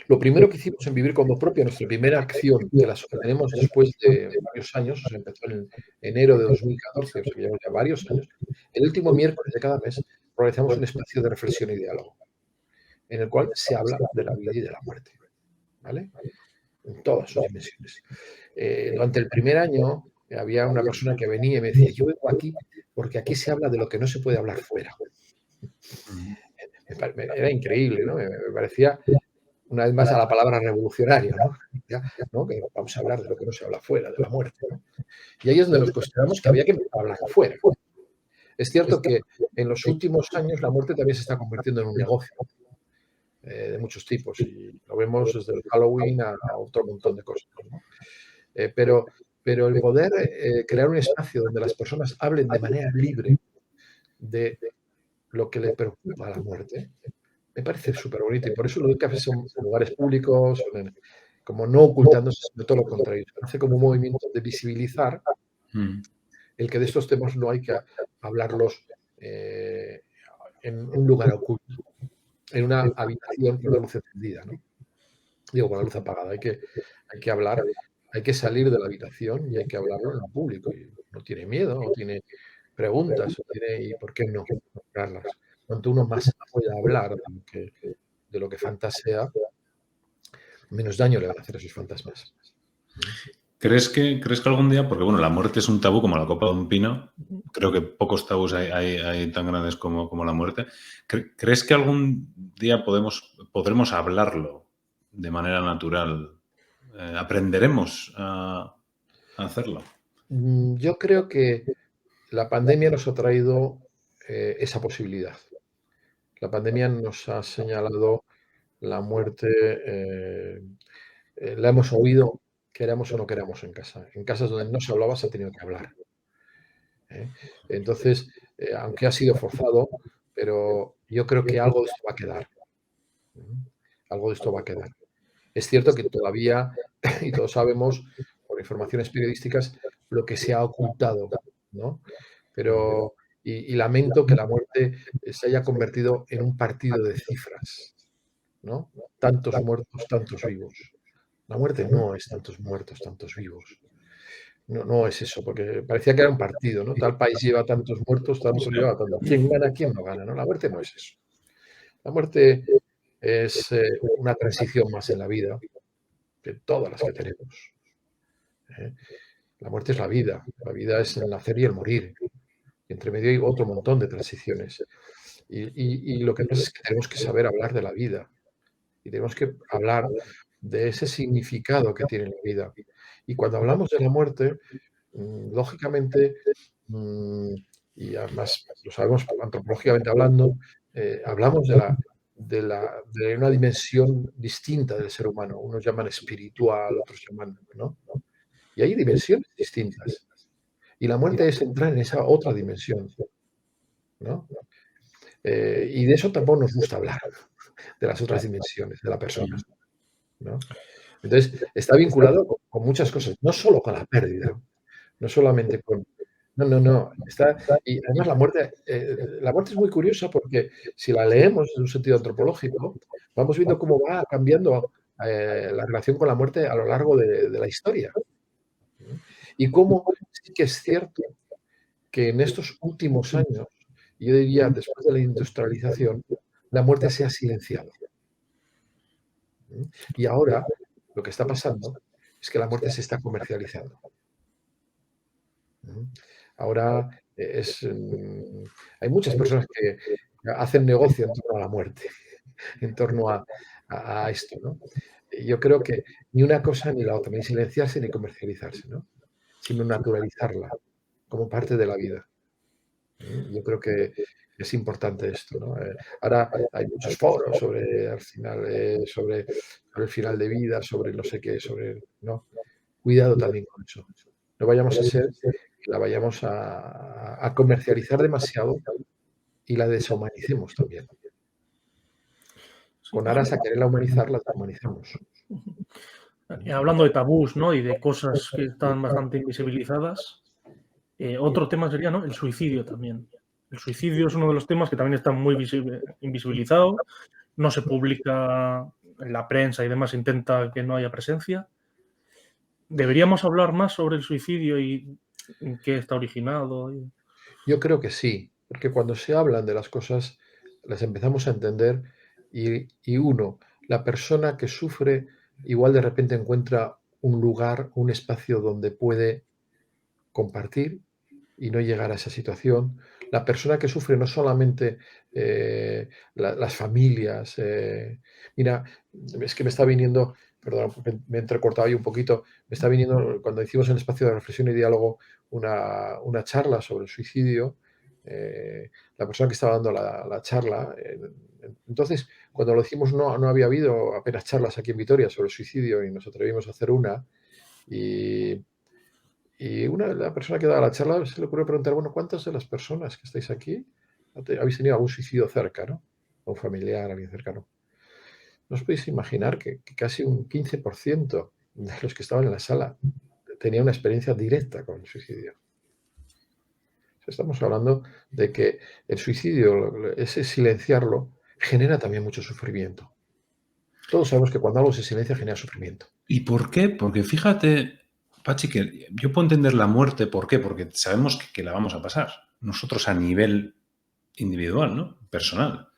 lo primero que hicimos en Vivir como Propia, nuestra primera acción, que la sostenemos después de varios años, o sea, empezó en enero de 2014, o sea que llevamos ya varios años, el último miércoles de cada mes organizamos un espacio de reflexión y diálogo, en el cual se habla de la vida y de la muerte, ¿vale? En todas sus dimensiones. Durante el primer año había una persona que venía y me decía, yo vengo aquí porque aquí se habla de lo que no se puede hablar fuera. Era increíble, ¿no? Me parecía, una vez más, a la palabra revolucionario, ¿no? Ya, ¿no? Que vamos a hablar de lo que no se habla fuera, de la muerte, ¿no? Y ahí es donde nos cuestionamos que había que hablar fuera. Es cierto que en los últimos años la muerte también se está convirtiendo en un negocio de muchos tipos y lo vemos desde el Halloween a otro montón de cosas, ¿no? Pero el poder crear un espacio donde las personas hablen de manera libre de lo que les preocupa a la muerte, me parece súper bonito. Y por eso los cafés son lugares públicos, como no ocultándose, sino todo lo contrario. Hace como un movimiento de visibilizar el que de estos temas no hay que hablarlos en un lugar oculto, en una habitación con la luz encendida, ¿no? Digo, con la luz apagada. Hay que hablar, hay que salir de la habitación y hay que hablarlo en público. Y no tiene miedo, no tiene preguntas, ¿y por qué no hablarlas? Cuanto uno más pueda hablar de lo que fantasea, menos daño le van a hacer a esos fantasmas. ¿Crees que algún día, porque bueno, la muerte es un tabú como la copa de un pino, creo que pocos tabús hay tan grandes como la muerte, ¿crees que algún día podremos hablarlo de manera natural? ¿Aprenderemos a hacerlo? Yo creo que la pandemia nos ha traído esa posibilidad. La pandemia nos ha señalado la muerte, la hemos oído, queramos o no queramos en casa. En casas donde no se hablaba se ha tenido que hablar. Entonces, aunque ha sido forzado, pero yo creo que algo de esto va a quedar. Algo de esto va a quedar. Es cierto que todavía, y todos sabemos, por informaciones periodísticas, lo que se ha ocultado, ¿no? Pero, y lamento que la muerte se haya convertido en un partido de cifras. ¿no? Tantos muertos, tantos vivos. La muerte no es tantos muertos, tantos vivos. No, no es eso, porque parecía que era un partido, ¿no? Tal país lleva tantos muertos, tal otro lleva tantos. ¿Quién gana, quién no gana? ¿No? La muerte no es eso. La muerte es una transición más en la vida de todas las que tenemos. ¿eh? La muerte es la vida. La vida es el nacer y el morir. Y entre medio hay otro montón de transiciones. Y lo que pasa es que tenemos que saber hablar de la vida. Y tenemos que hablar de ese significado que tiene la vida. Y cuando hablamos de la muerte, lógicamente, y además lo sabemos antropológicamente hablando, hablamos de una dimensión distinta del ser humano. Unos llaman espiritual, otros llaman, ¿no? Y hay dimensiones distintas. Y la muerte es entrar en esa otra dimensión, ¿no? Y de eso tampoco nos gusta hablar, de las otras dimensiones de la persona, ¿no? Entonces, está vinculado con muchas cosas, no solo con la pérdida, no solamente con... No. Y además la muerte es muy curiosa porque si la leemos en un sentido antropológico, vamos viendo cómo va cambiando la relación con la muerte a lo largo de la historia. Y cómo sí que es cierto que en estos últimos años, yo diría después de la industrialización, la muerte se ha silenciado. Y ahora lo que está pasando es que la muerte se está comercializando. Ahora hay muchas personas que hacen negocio en torno a la muerte, en torno a esto, ¿no? Yo creo que ni una cosa ni la otra, ni silenciarse ni comercializarse, ¿no? Sino naturalizarla como parte de la vida. Yo creo que es importante esto, ¿no? Ahora hay muchos foros sobre el final de vida, sobre no sé qué, ¿no? Cuidado también con eso. No vayamos a ser que la vayamos a comercializar demasiado y la deshumanicemos también. Con aras a quererla humanizar, la deshumanicemos. Hablando de tabús, ¿no? Y de cosas que están bastante invisibilizadas, otro tema sería, ¿no? El suicidio también. El suicidio es uno de los temas que también está muy invisibilizado, no se publica en la prensa y demás, intenta que no haya presencia. ¿Deberíamos hablar más sobre el suicidio y en qué está originado? Yo creo que sí, porque cuando se hablan de las cosas, las empezamos a entender y la persona que sufre, igual de repente encuentra un lugar, un espacio donde puede compartir y no llegar a esa situación. La persona que sufre no solamente las familias. Mira, es que me está viniendo, perdón, me he entrecortado ahí un poquito, me está viniendo cuando hicimos en el espacio de reflexión y diálogo una charla sobre el suicidio. La persona que estaba dando la charla, entonces cuando lo hicimos no había habido apenas charlas aquí en Vitoria sobre el suicidio y nos atrevimos a hacer una. Y la persona que daba la charla se le ocurrió preguntar, bueno, ¿cuántas de las personas que estáis aquí habéis tenido algún suicidio cerca, ¿no? O un familiar, alguien cercano? No os podéis imaginar que casi un 15% de los que estaban en la sala tenía una experiencia directa con el suicidio. Estamos hablando de que el suicidio, ese silenciarlo, genera también mucho sufrimiento. Todos sabemos que cuando algo se silencia genera sufrimiento. ¿Y por qué? Porque fíjate, Pachi, que yo puedo entender la muerte, ¿por qué? Porque sabemos que la vamos a pasar, nosotros a nivel individual, ¿no? Personal.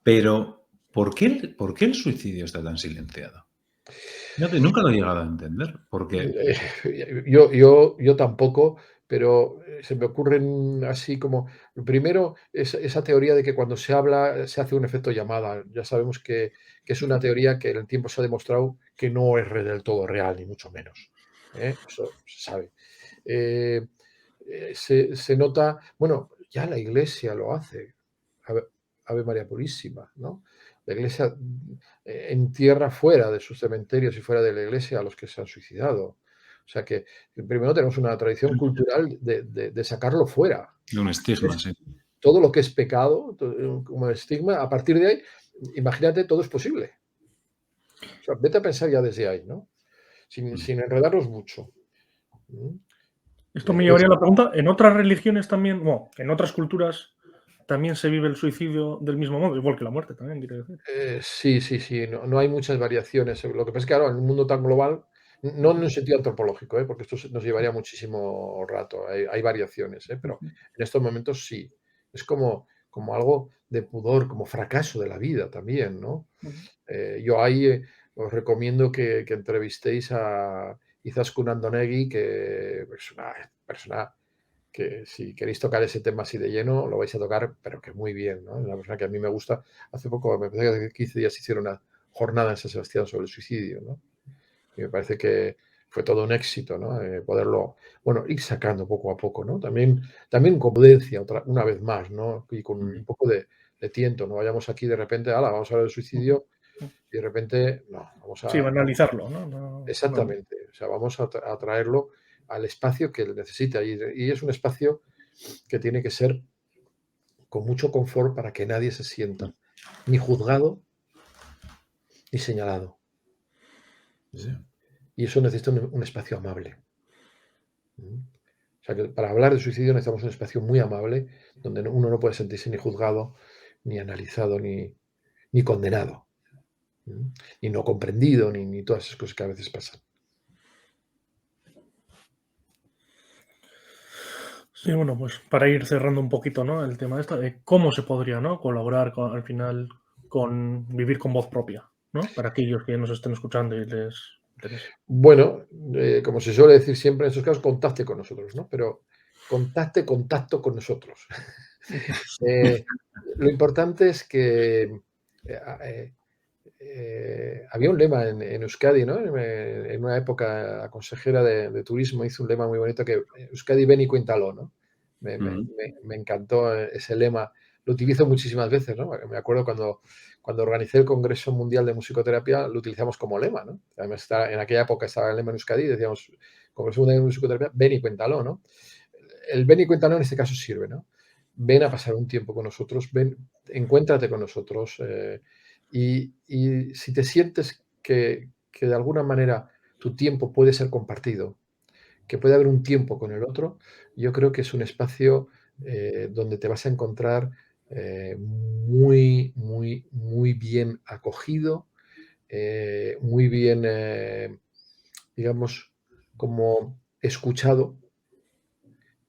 Pero, ¿por qué el suicidio está tan silenciado? Nunca lo he llegado a entender. Porque... Yo tampoco, pero se me ocurren así como... Primero, esa teoría de que cuando se habla se hace un efecto llamada. Ya sabemos que es una teoría que en el tiempo se ha demostrado que no es del todo real, ni mucho menos. Eso se sabe. Se nota... Bueno, ya la Iglesia lo hace. Ave María Purísima, ¿no? La Iglesia entierra fuera de sus cementerios y fuera de la Iglesia a los que se han suicidado. O sea que primero tenemos una tradición cultural de sacarlo fuera. Un estigma, sí. Todo lo que es pecado, como estigma, a partir de ahí, imagínate, todo es posible. O sea, vete a pensar ya desde ahí, ¿no? Sin enredarnos mucho. Esto me llevaría a la pregunta, ¿en otras religiones también, bueno, en otras culturas también se vive el suicidio del mismo modo, igual que la muerte también, quiero decir. Sí. No hay muchas variaciones. Lo que pasa es que, claro, en un mundo tan global, no en un sentido antropológico, porque esto nos llevaría muchísimo rato. Hay variaciones, pero Ujú, en estos momentos sí. Es como algo de pudor, como fracaso de la vida también, ¿no? ujú. Yo ahí os recomiendo que entrevistéis a Izaskun Andonegui, que es una persona que si queréis tocar ese tema así de lleno, lo vais a tocar, pero que muy bien, ¿no? Es una persona que a mí me gusta. Hace poco, me parece que hace 15 días hicieron una jornada en San Sebastián sobre el suicidio, ¿no? Y me parece que fue todo un éxito, ¿no? Poderlo, bueno, ir sacando poco a poco, ¿no? También con prudencia, una vez más, ¿no? Y con un Ujú, poco de tiento, no vayamos aquí de repente, vamos a hablar del ujú, suicidio ujú. y de repente, no, vamos Sí, a, banalizarlo, ¿no? No. exactamente, o sea, vamos a traerlo al espacio que necesita y es un espacio que tiene que ser con mucho confort para que nadie se sienta ni juzgado ni señalado. Sí. Y eso necesita un espacio amable. O sea, que para hablar de suicidio necesitamos un espacio muy amable donde uno no puede sentirse ni juzgado, ni analizado, ni condenado, ni no comprendido, ni todas esas cosas que a veces pasan. Sí, bueno, pues para ir cerrando un poquito, ¿no? El tema este de cómo se podría, ¿no? Colaborar al final con vivir con voz propia, ¿no? Para aquellos que nos estén escuchando y les interese. Bueno, como se suele decir siempre en esos casos, contacte con nosotros, ¿no? Pero contacto con nosotros. Eh, lo importante es que había un lema en Euskadi, ¿no? En una época, la consejera de turismo hizo un lema muy bonito que Euskadi ven y cuéntalo, ¿no? Ujú. Me encantó ese lema. Lo utilizo muchísimas veces, ¿no? Me acuerdo cuando organicé el Congreso Mundial de Musicoterapia, lo utilizamos como lema, ¿no? Además, en aquella época estaba el lema en Euskadi y decíamos, Congreso Mundial de Musicoterapia, ven y cuéntalo, ¿no? El ven y cuéntalo en este caso sirve, ¿no? Ven a pasar un tiempo con nosotros, ven, encuéntrate con nosotros, y si te sientes que de alguna manera tu tiempo puede ser compartido, que puede haber un tiempo con el otro, yo creo que es un espacio donde te vas a encontrar muy bien acogido, muy bien, digamos, como escuchado,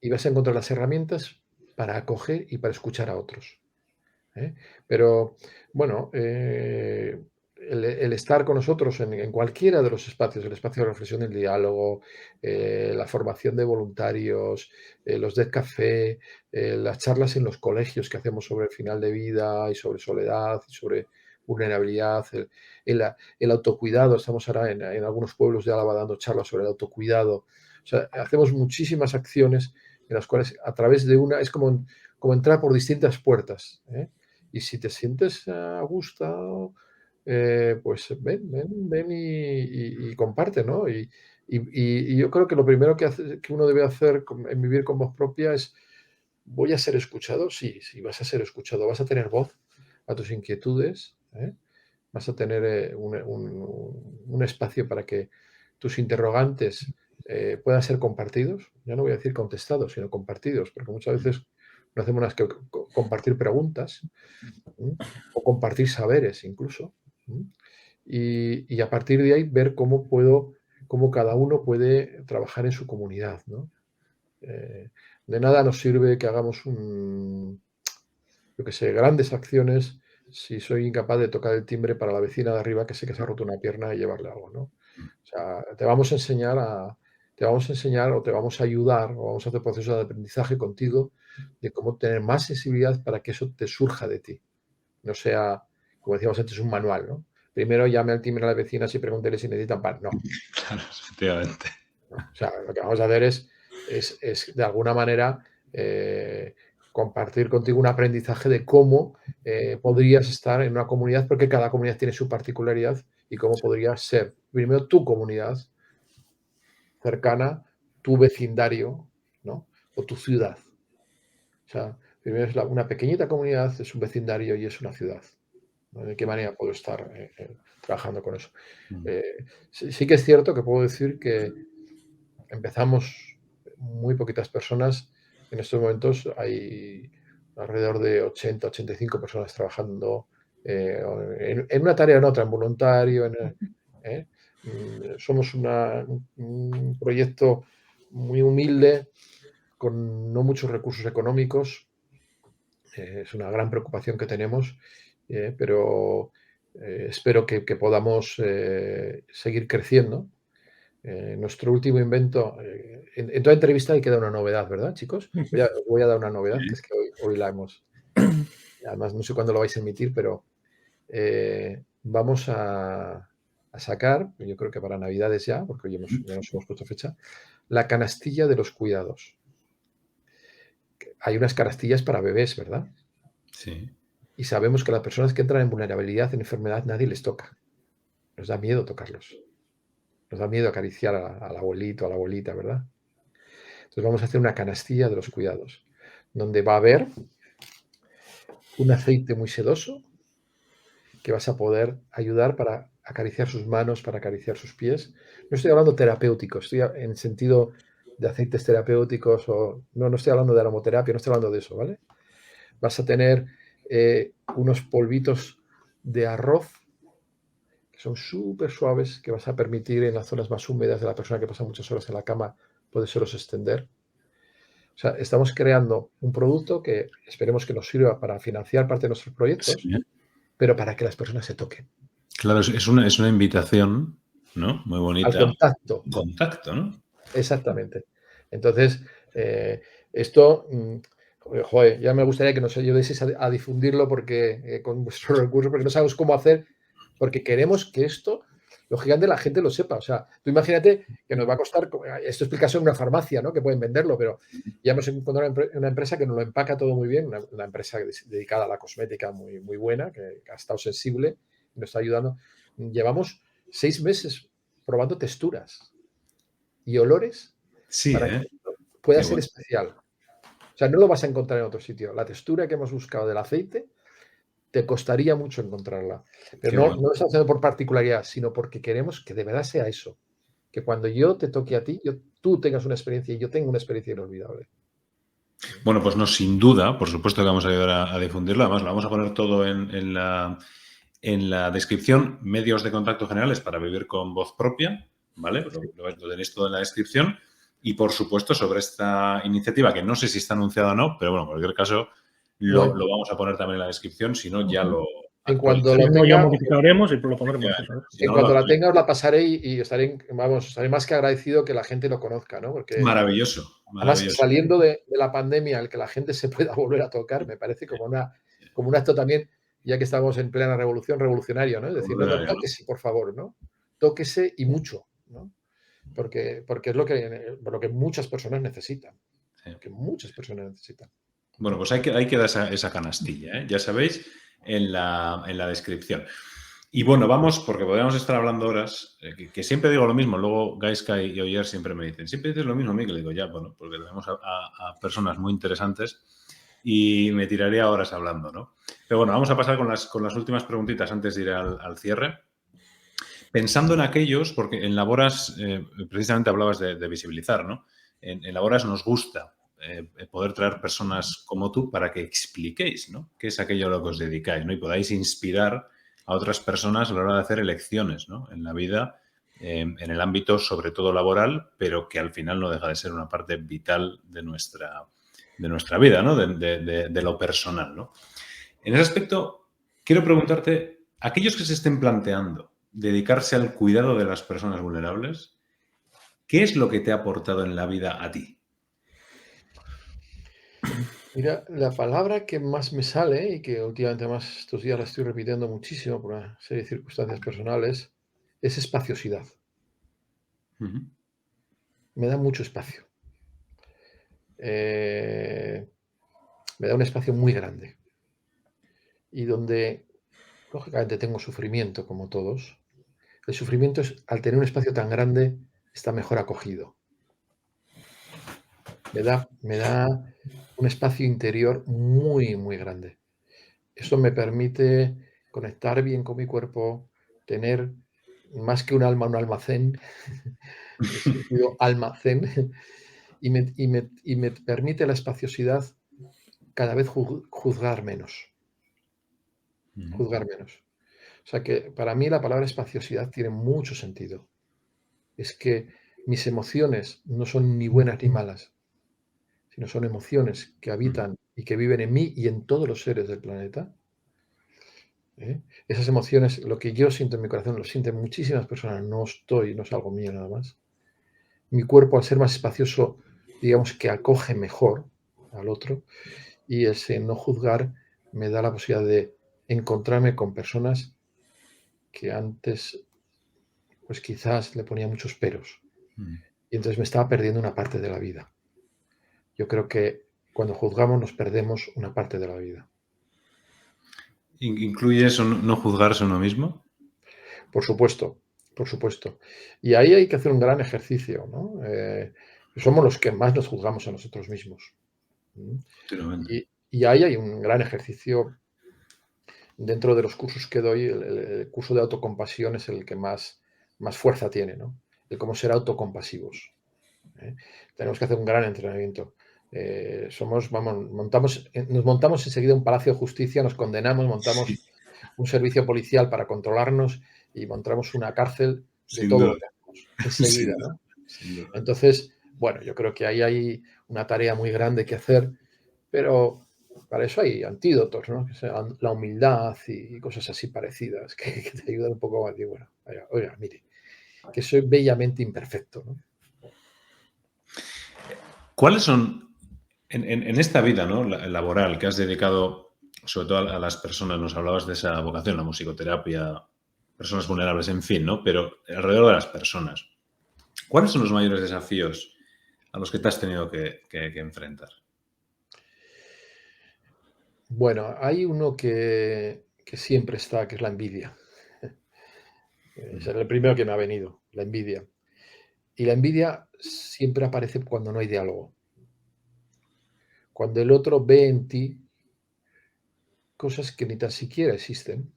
y vas a encontrar las herramientas para acoger y para escuchar a otros. ¿Eh? Pero bueno, el estar con nosotros en cualquiera de los espacios, el espacio de reflexión, el diálogo, la formación de voluntarios, los Dead Café, las charlas en los colegios que hacemos sobre el final de vida y sobre soledad y sobre vulnerabilidad, el autocuidado. Estamos ahora en algunos pueblos de Álava dando charlas sobre el autocuidado. O sea, hacemos muchísimas acciones en las cuales a través de una, es como entrar por distintas puertas. Y si te sientes a gusto, pues ven y comparte, ¿no? Y yo creo que lo primero que uno debe hacer en vivir con voz propia es, ¿voy a ser escuchado? Sí, sí, vas a ser escuchado, vas a tener voz a tus inquietudes, vas a tener un espacio para que tus interrogantes puedan ser compartidos. Ya no voy a decir contestados, sino compartidos, porque muchas veces no hacemos más que compartir preguntas, ¿m? O compartir saberes incluso. ¿M? Y a partir de ahí ver cómo cada uno puede trabajar en su comunidad, ¿no? De nada nos sirve que hagamos yo que sé, grandes acciones si soy incapaz de tocar el timbre para la vecina de arriba que sé que se ha roto una pierna y llevarle algo, ¿no? O sea, te vamos a enseñar o te vamos a ayudar o vamos a hacer procesos de aprendizaje contigo de cómo tener más sensibilidad para que eso te surja de ti. No sea, como decíamos antes, un manual, ¿no? Primero llame al timbre a las vecinas y pregúntele si necesitan pan. No, Claro, efectivamente. ¿no? O sea, lo que vamos a hacer es de alguna manera, compartir contigo un aprendizaje de cómo podrías estar en una comunidad, porque cada comunidad tiene su particularidad y cómo podrías ser primero tu comunidad cercana, tu vecindario, ¿no? O tu ciudad. O sea, primero es una pequeñita comunidad, es un vecindario y es una ciudad, ¿no? ¿De qué manera puedo estar trabajando con eso? Mm. Sí que es cierto que puedo decir que empezamos muy poquitas personas. En estos momentos hay alrededor de 80, 85 personas trabajando en una tarea o en otra, en voluntario. Somos un proyecto muy humilde, con no muchos recursos económicos. Es una gran preocupación que tenemos, pero espero que podamos seguir creciendo. Nuestro último invento, en toda entrevista hay que dar una novedad, ¿verdad, chicos? Voy a dar una novedad, que es que hoy la hemos... Además, no sé cuándo lo vais a emitir, pero vamos a sacar, yo creo que para Navidades ya, porque hoy ya nos hemos puesto fecha, la canastilla de los cuidados. Hay unas canastillas para bebés, ¿verdad? Sí. Y sabemos que las personas que entran en vulnerabilidad, en enfermedad, nadie les toca. Nos da miedo tocarlos. Nos da miedo acariciar al abuelito, a la abuelita, ¿verdad? Entonces vamos a hacer una canastilla de los cuidados, donde va a haber un aceite muy sedoso que vas a poder ayudar para acariciar sus manos, para acariciar sus pies. No estoy hablando terapéutico, estoy en sentido de aceites terapéuticos o... No estoy hablando de aromaterapia, no estoy hablando de eso, ¿vale? Vas a tener unos polvitos de arroz que son súper suaves, que vas a permitir en las zonas más húmedas de la persona que pasa muchas horas en la cama, podérselos extender. O sea, estamos creando un producto que esperemos que nos sirva para financiar parte de nuestros proyectos, Sí. pero para que las personas se toquen. Claro, es una invitación, ¿no? Muy bonita. Al contacto. Contacto, ¿no? Exactamente. Entonces, esto, joder, ya me gustaría que nos ayudéis a difundirlo porque con vuestros recursos, porque no sabemos cómo hacer, porque queremos que esto, lógicamente, la gente lo sepa. O sea, tú imagínate que nos va a costar, esto explicación en una farmacia, ¿no? Que pueden venderlo, pero ya hemos encontrado una empresa que nos lo empaca todo muy bien, una empresa dedicada a la cosmética muy, muy buena, que ha estado sensible y nos está ayudando. Llevamos 6 meses probando texturas y olores Sí, para que pueda ser bueno. especial. O sea, no lo vas a encontrar en otro sitio. La textura que hemos buscado del aceite te costaría mucho encontrarla. Pero no lo estamos haciendo por particularidad, sino porque queremos que de verdad sea eso. Que cuando yo te toque a ti, tú tengas una experiencia y yo tenga una experiencia inolvidable. Bueno, pues no, sin duda, por supuesto que vamos a ayudar a difundirlo. Además, lo vamos a poner todo en la descripción, medios de contacto generales para vivir con voz propia, ¿vale? Lo tenéis todo en la descripción. Y, por supuesto, sobre esta iniciativa, que no sé si está anunciada o no, pero bueno, en cualquier caso, lo vamos a poner también en la descripción, si no, ya lo En cuanto Si lo no, ya tenga, modificaremos y lo pondremos. en cuanto la tenga, os la pasaré y estaré más que agradecido que la gente lo conozca, ¿no? Porque maravilloso. además, saliendo de la pandemia, el que la gente se pueda volver a tocar, me parece como un acto también, ya que estamos en plena revolución, revolucionario, ¿no? Es decir, no, tóquese, por favor, ¿no? Tóquese y mucho, ¿no? Porque es lo que muchas personas necesitan. Que muchas personas necesitan. Bueno, pues hay que dar esa canastilla, ¿eh? Ya sabéis, en la descripción. Y bueno, vamos, porque podríamos estar hablando horas, que siempre digo lo mismo, luego Gaisca y Oyer siempre me dicen, siempre dices lo mismo a mí, que le digo, ya, bueno, porque tenemos a personas muy interesantes y me tiraría horas hablando, ¿no? Pero bueno, vamos a pasar con las últimas preguntitas antes de ir al cierre. Pensando en aquellos, porque en Laboras, precisamente hablabas de visibilizar, ¿no? En Laboras nos gusta poder traer personas como tú para que expliquéis, ¿no? Qué es aquello a lo que os dedicáis, ¿no? Y podáis inspirar a otras personas a la hora de hacer elecciones, ¿no? En la vida, en el ámbito sobre todo laboral, pero que al final no deja de ser una parte vital de nuestra vida, ¿no? De lo personal, ¿no? En ese aspecto, quiero preguntarte, aquellos que se estén planteando dedicarse al cuidado de las personas vulnerables, ¿qué es lo que te ha aportado en la vida a ti? Mira, la palabra que más me sale y que últimamente más estos días la estoy repitiendo muchísimo por una serie de circunstancias personales es espaciosidad. Me da mucho espacio. Me da un espacio muy grande y donde, lógicamente, tengo sufrimiento como todos. El sufrimiento al tener un espacio tan grande, está mejor acogido. Me da un espacio interior muy, muy grande. Eso me permite conectar bien con mi cuerpo, tener más que un alma, un almacén, en el sentido almacén, y me permite la espaciosidad cada vez juzgar menos. Juzgar menos. O sea que para mí la palabra espaciosidad tiene mucho sentido. Es que mis emociones no son ni buenas ni malas, sino son emociones que habitan y que viven en mí y en todos los seres del planeta. Esas emociones, lo que yo siento en mi corazón, lo sienten muchísimas personas, no es algo mío nada más. Mi cuerpo, al ser más espacioso, digamos que acoge mejor al otro, y ese no juzgar me da la posibilidad de encontrarme con personas que antes, pues quizás le ponía muchos peros, y entonces me estaba perdiendo una parte de la vida. Yo creo que cuando juzgamos nos perdemos una parte de la vida. ¿Incluye eso no juzgarse a uno mismo? Por supuesto, por supuesto. Y ahí hay que hacer un gran ejercicio, ¿no? Somos los que más nos juzgamos a nosotros mismos. Y ahí hay un gran ejercicio dentro de los cursos que doy. El curso de autocompasión es el que más fuerza tiene, ¿no? El cómo ser autocompasivos. Tenemos que hacer un gran entrenamiento. Nos montamos enseguida un palacio de justicia, nos condenamos, montamos un servicio policial para controlarnos y montamos una cárcel de todo lo que hacemos enseguida, ¿no? Entonces, bueno, yo creo que ahí hay una tarea muy grande que hacer, pero para eso hay antídotos, ¿no? Que sean la humildad y cosas así parecidas que te ayudan un poco a decir, bueno, oiga, mire, que soy bellamente imperfecto, ¿no? ¿Cuáles son, en esta vida, ¿no?, laboral que has dedicado sobre todo a las personas, nos hablabas de esa vocación, la musicoterapia, personas vulnerables, en fin, ¿no? Pero alrededor de las personas, ¿cuáles son los mayores desafíos a los que te has tenido que enfrentar? Bueno, hay uno que siempre está, que es la envidia. Es el primero que me ha venido, la envidia. Y la envidia siempre aparece cuando no hay diálogo. Cuando el otro ve en ti cosas que ni tan siquiera existen,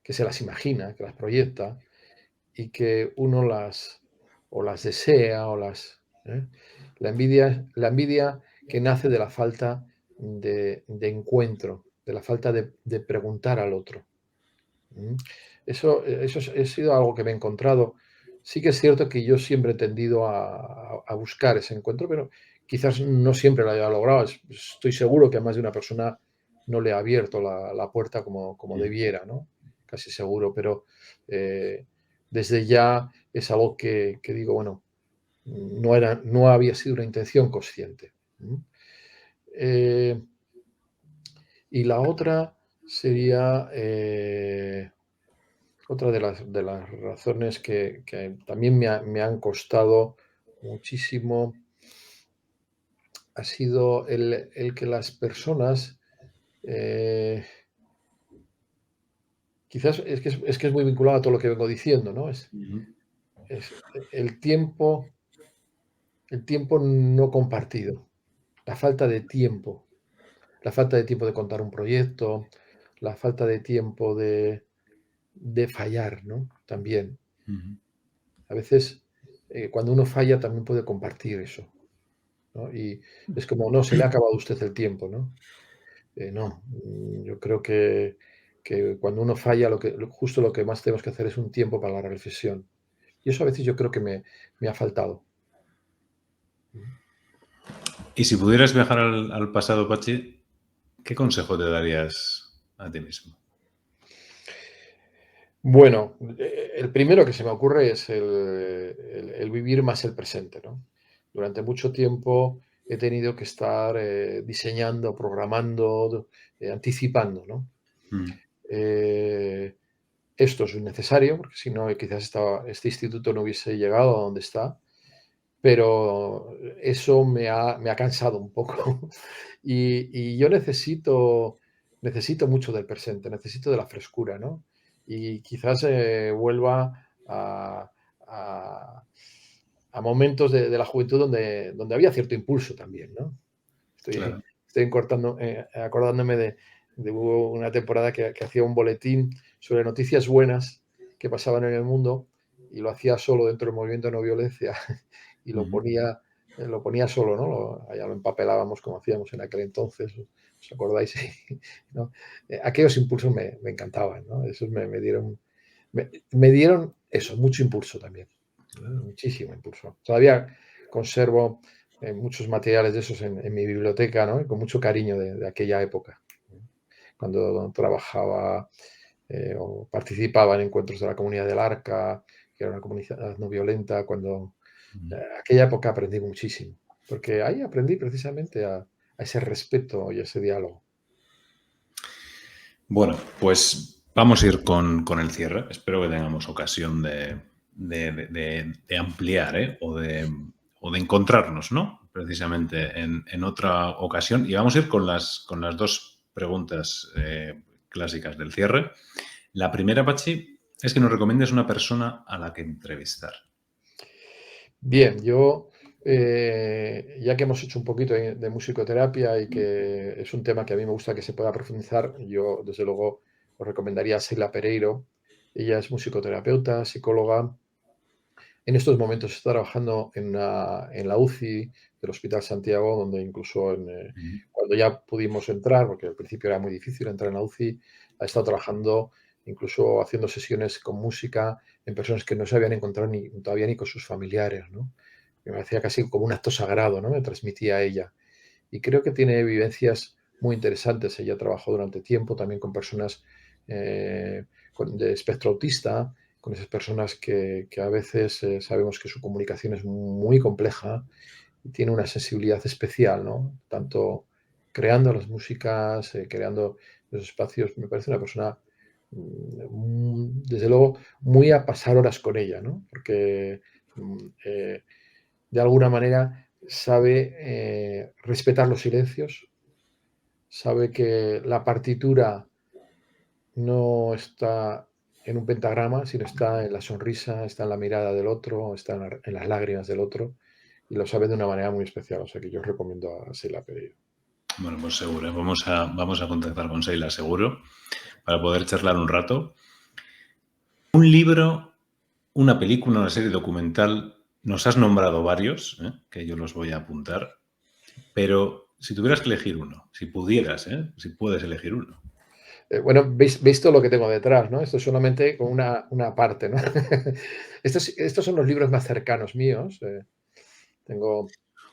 que se las imagina, que las proyecta y que uno las desea ¿eh? La envidia que nace de la falta de encuentro, de la falta de preguntar al otro. Eso ha sido algo que me he encontrado. Sí que es cierto que yo siempre he tendido a buscar ese encuentro, pero quizás no siempre lo haya logrado. Estoy seguro que a más de una persona no le ha abierto la puerta como debiera, ¿no? Casi seguro, pero desde ya es algo que digo, bueno, no había sido una intención consciente. Y la otra sería otra de las razones que también me han costado muchísimo ha sido el que las personas, quizás es que es muy vinculado a todo lo que vengo diciendo, ¿no? Es el tiempo no compartido, la falta de tiempo de contar un proyecto, la falta de tiempo de fallar, ¿no? También. A veces, cuando uno falla, también puede compartir eso, ¿no? Y es como, no, se le ha acabado a usted el tiempo, ¿no? No, yo creo que cuando uno falla, justo lo que más tenemos que hacer es un tiempo para la reflexión. Y eso a veces yo creo que me ha faltado. Y si pudieras viajar al pasado, Pachi, ¿qué consejo te darías a ti mismo? Bueno, el primero que se me ocurre es el vivir más el presente, ¿no? Durante mucho tiempo he tenido que estar diseñando, programando, anticipando, ¿no? Esto es necesario, porque si no, quizás este instituto no hubiese llegado a donde está, pero eso me ha cansado un poco. Y yo necesito mucho del presente, necesito de la frescura, ¿no? Y quizás vuelva a momentos de la juventud donde había cierto impulso también, ¿no? Claro. Estoy acordándome de hubo una temporada que hacía un boletín sobre noticias buenas que pasaban en el mundo y lo hacía solo dentro del movimiento de no violencia y lo ponía lo ponía solo, ¿no? Allá lo empapelábamos como hacíamos en aquel entonces, ¿os acordáis? ¿No? Aquellos impulsos me encantaban, ¿no? Esos me dieron eso, mucho impulso también, ¿no? Muchísimo impulso. Todavía conservo muchos materiales de esos en mi biblioteca, ¿no? Y con mucho cariño de aquella época, ¿no? Cuando trabajaba o participaba en encuentros de la Comunidad del Arca, que era una comunidad no violenta, cuando aquella época aprendí muchísimo, porque ahí aprendí precisamente a ese respeto y a ese diálogo. Bueno, pues vamos a ir con el cierre. Espero que tengamos ocasión de ampliar, ¿eh? o de encontrarnos, ¿no? Precisamente en otra ocasión. Y vamos a ir con las dos preguntas clásicas del cierre. La primera, Pachi, es que nos recomiendes una persona a la que entrevistar. Bien, yo, ya que hemos hecho un poquito de musicoterapia y que es un tema que a mí me gusta que se pueda profundizar, yo desde luego os recomendaría a Sheila Pereiro. Ella es musicoterapeuta, psicóloga. En estos momentos está trabajando en la UCI del Hospital Santiago, donde incluso cuando ya pudimos entrar, porque al principio era muy difícil entrar en la UCI, ha estado trabajando, incluso haciendo sesiones con música en personas que no se habían encontrado todavía ni con sus familiares, ¿no? Me parecía casi como un acto sagrado, ¿no? Me transmitía a ella. Y creo que tiene vivencias muy interesantes. Ella trabajó durante tiempo también con personas de espectro autista, con esas personas que a veces sabemos que su comunicación es muy compleja y tiene una sensibilidad especial, ¿no? Tanto creando las músicas, creando los espacios. Me parece una persona, desde luego, muy a pasar horas con ella, ¿no? Porque de alguna manera sabe respetar los silencios, sabe que la partitura no está en un pentagrama, sino está en la sonrisa, está en la mirada del otro, está en las lágrimas del otro, y lo sabe de una manera muy especial. O sea que yo os recomiendo a Sheila Pereiro. Bueno, pues seguro. Vamos a contactar con Sheila, seguro, para poder charlar un rato. Un libro, una película, una serie documental. Nos has nombrado varios, que yo los voy a apuntar. Pero si tuvieras que elegir uno, si pudieras, si puedes elegir uno. Bueno, veis todo lo que tengo detrás, ¿no? Esto es solamente con una parte, ¿no? Estos son los libros más cercanos míos. Tengo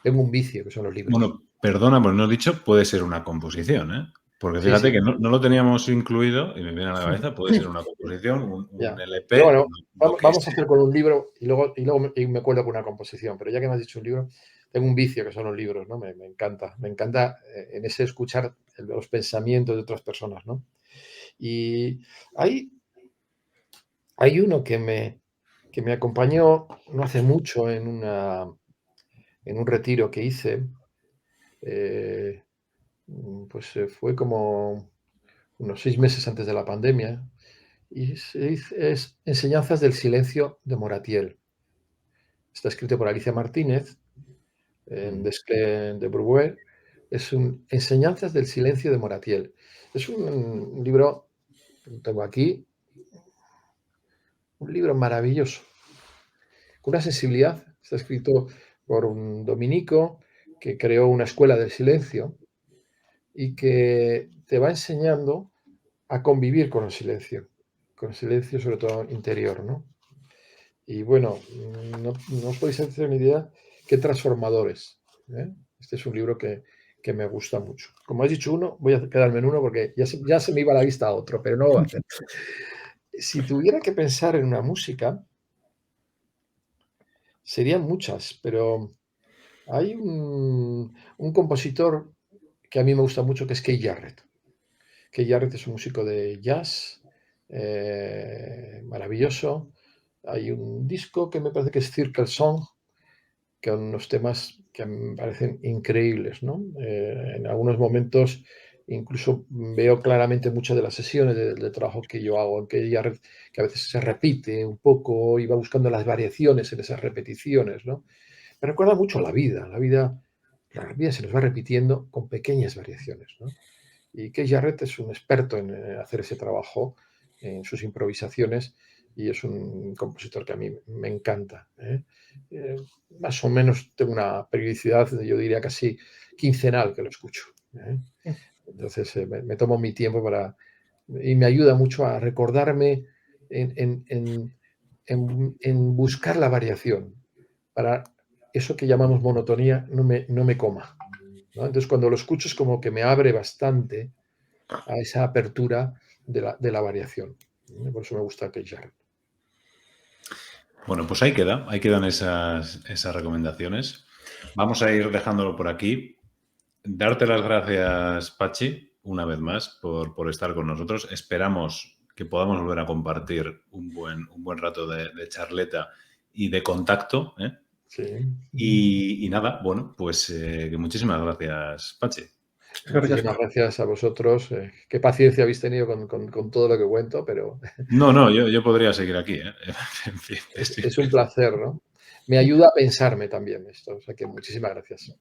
un vicio, que son los libros. Bueno, perdona, pues no he dicho, puede ser una composición, ¿eh? Porque Sí, fíjate sí. que no lo teníamos incluido y me viene a la cabeza, puede ser una composición, un Ya. Pero LP, bueno, lo que vamos a sea. hacer con un libro y luego me cuelgo con una composición. Pero ya que me has dicho un libro, tengo un vicio que son los libros, ¿no? Me encanta. Me encanta en ese escuchar los pensamientos de otras personas, ¿no? Y hay uno que me acompañó no hace mucho en un retiro que hice. eh, pues fue como unos 6 meses antes de la pandemia. Y es Enseñanzas del silencio de Moratiel. Está escrito por Alicia Martínez en Desclés de Brouwer. Enseñanzas del silencio de Moratiel. Es un libro, lo tengo aquí, un libro maravilloso, con una sensibilidad. Está escrito por un dominico que creó una escuela del silencio y que te va enseñando a convivir con el silencio sobre todo interior, ¿no? Y bueno, no os podéis hacer una idea qué transformadores, ¿eh? Este es un libro que me gusta mucho. Como has dicho uno, voy a quedarme en uno porque ya se me iba la vista a otro, pero no lo voy a hacer. Si tuviera que pensar en una música, serían muchas, pero hay un compositor que a mí me gusta mucho que es Keith Jarrett. Keith Jarrett es un músico de jazz maravilloso. Hay un disco que me parece que es Circle Song, con unos temas que me parecen increíbles, ¿no? En algunos momentos incluso veo claramente muchas de las sesiones de trabajo que yo hago, que a veces se repite un poco y va buscando las variaciones en esas repeticiones, ¿no? Me recuerda mucho a la vida se nos va repitiendo con pequeñas variaciones, ¿no? Y Keith Jarrett es un experto en hacer ese trabajo en sus improvisaciones y es un compositor que a mí me encanta. Más o menos tengo una periodicidad, yo diría casi quincenal que lo escucho. Entonces me tomo mi tiempo y me ayuda mucho a recordarme en buscar la variación, para eso que llamamos monotonía no me coma, ¿no? Entonces, cuando lo escucho es como que me abre bastante a esa apertura de la variación. Por eso me gusta Keith Jarrett. Bueno, pues ahí quedan esas recomendaciones. Vamos a ir dejándolo por aquí. Darte las gracias, Pachi, una vez más, por estar con nosotros. Esperamos que podamos volver a compartir un buen rato de charleta y de contacto. Sí. Y nada, bueno, pues muchísimas gracias, Pachi. Muchísimas gracias a vosotros. Qué paciencia habéis tenido con todo lo que cuento, pero... No, yo podría seguir aquí. En fin, es un placer, ¿no? Me ayuda a pensarme también esto, o sea que muchísimas gracias.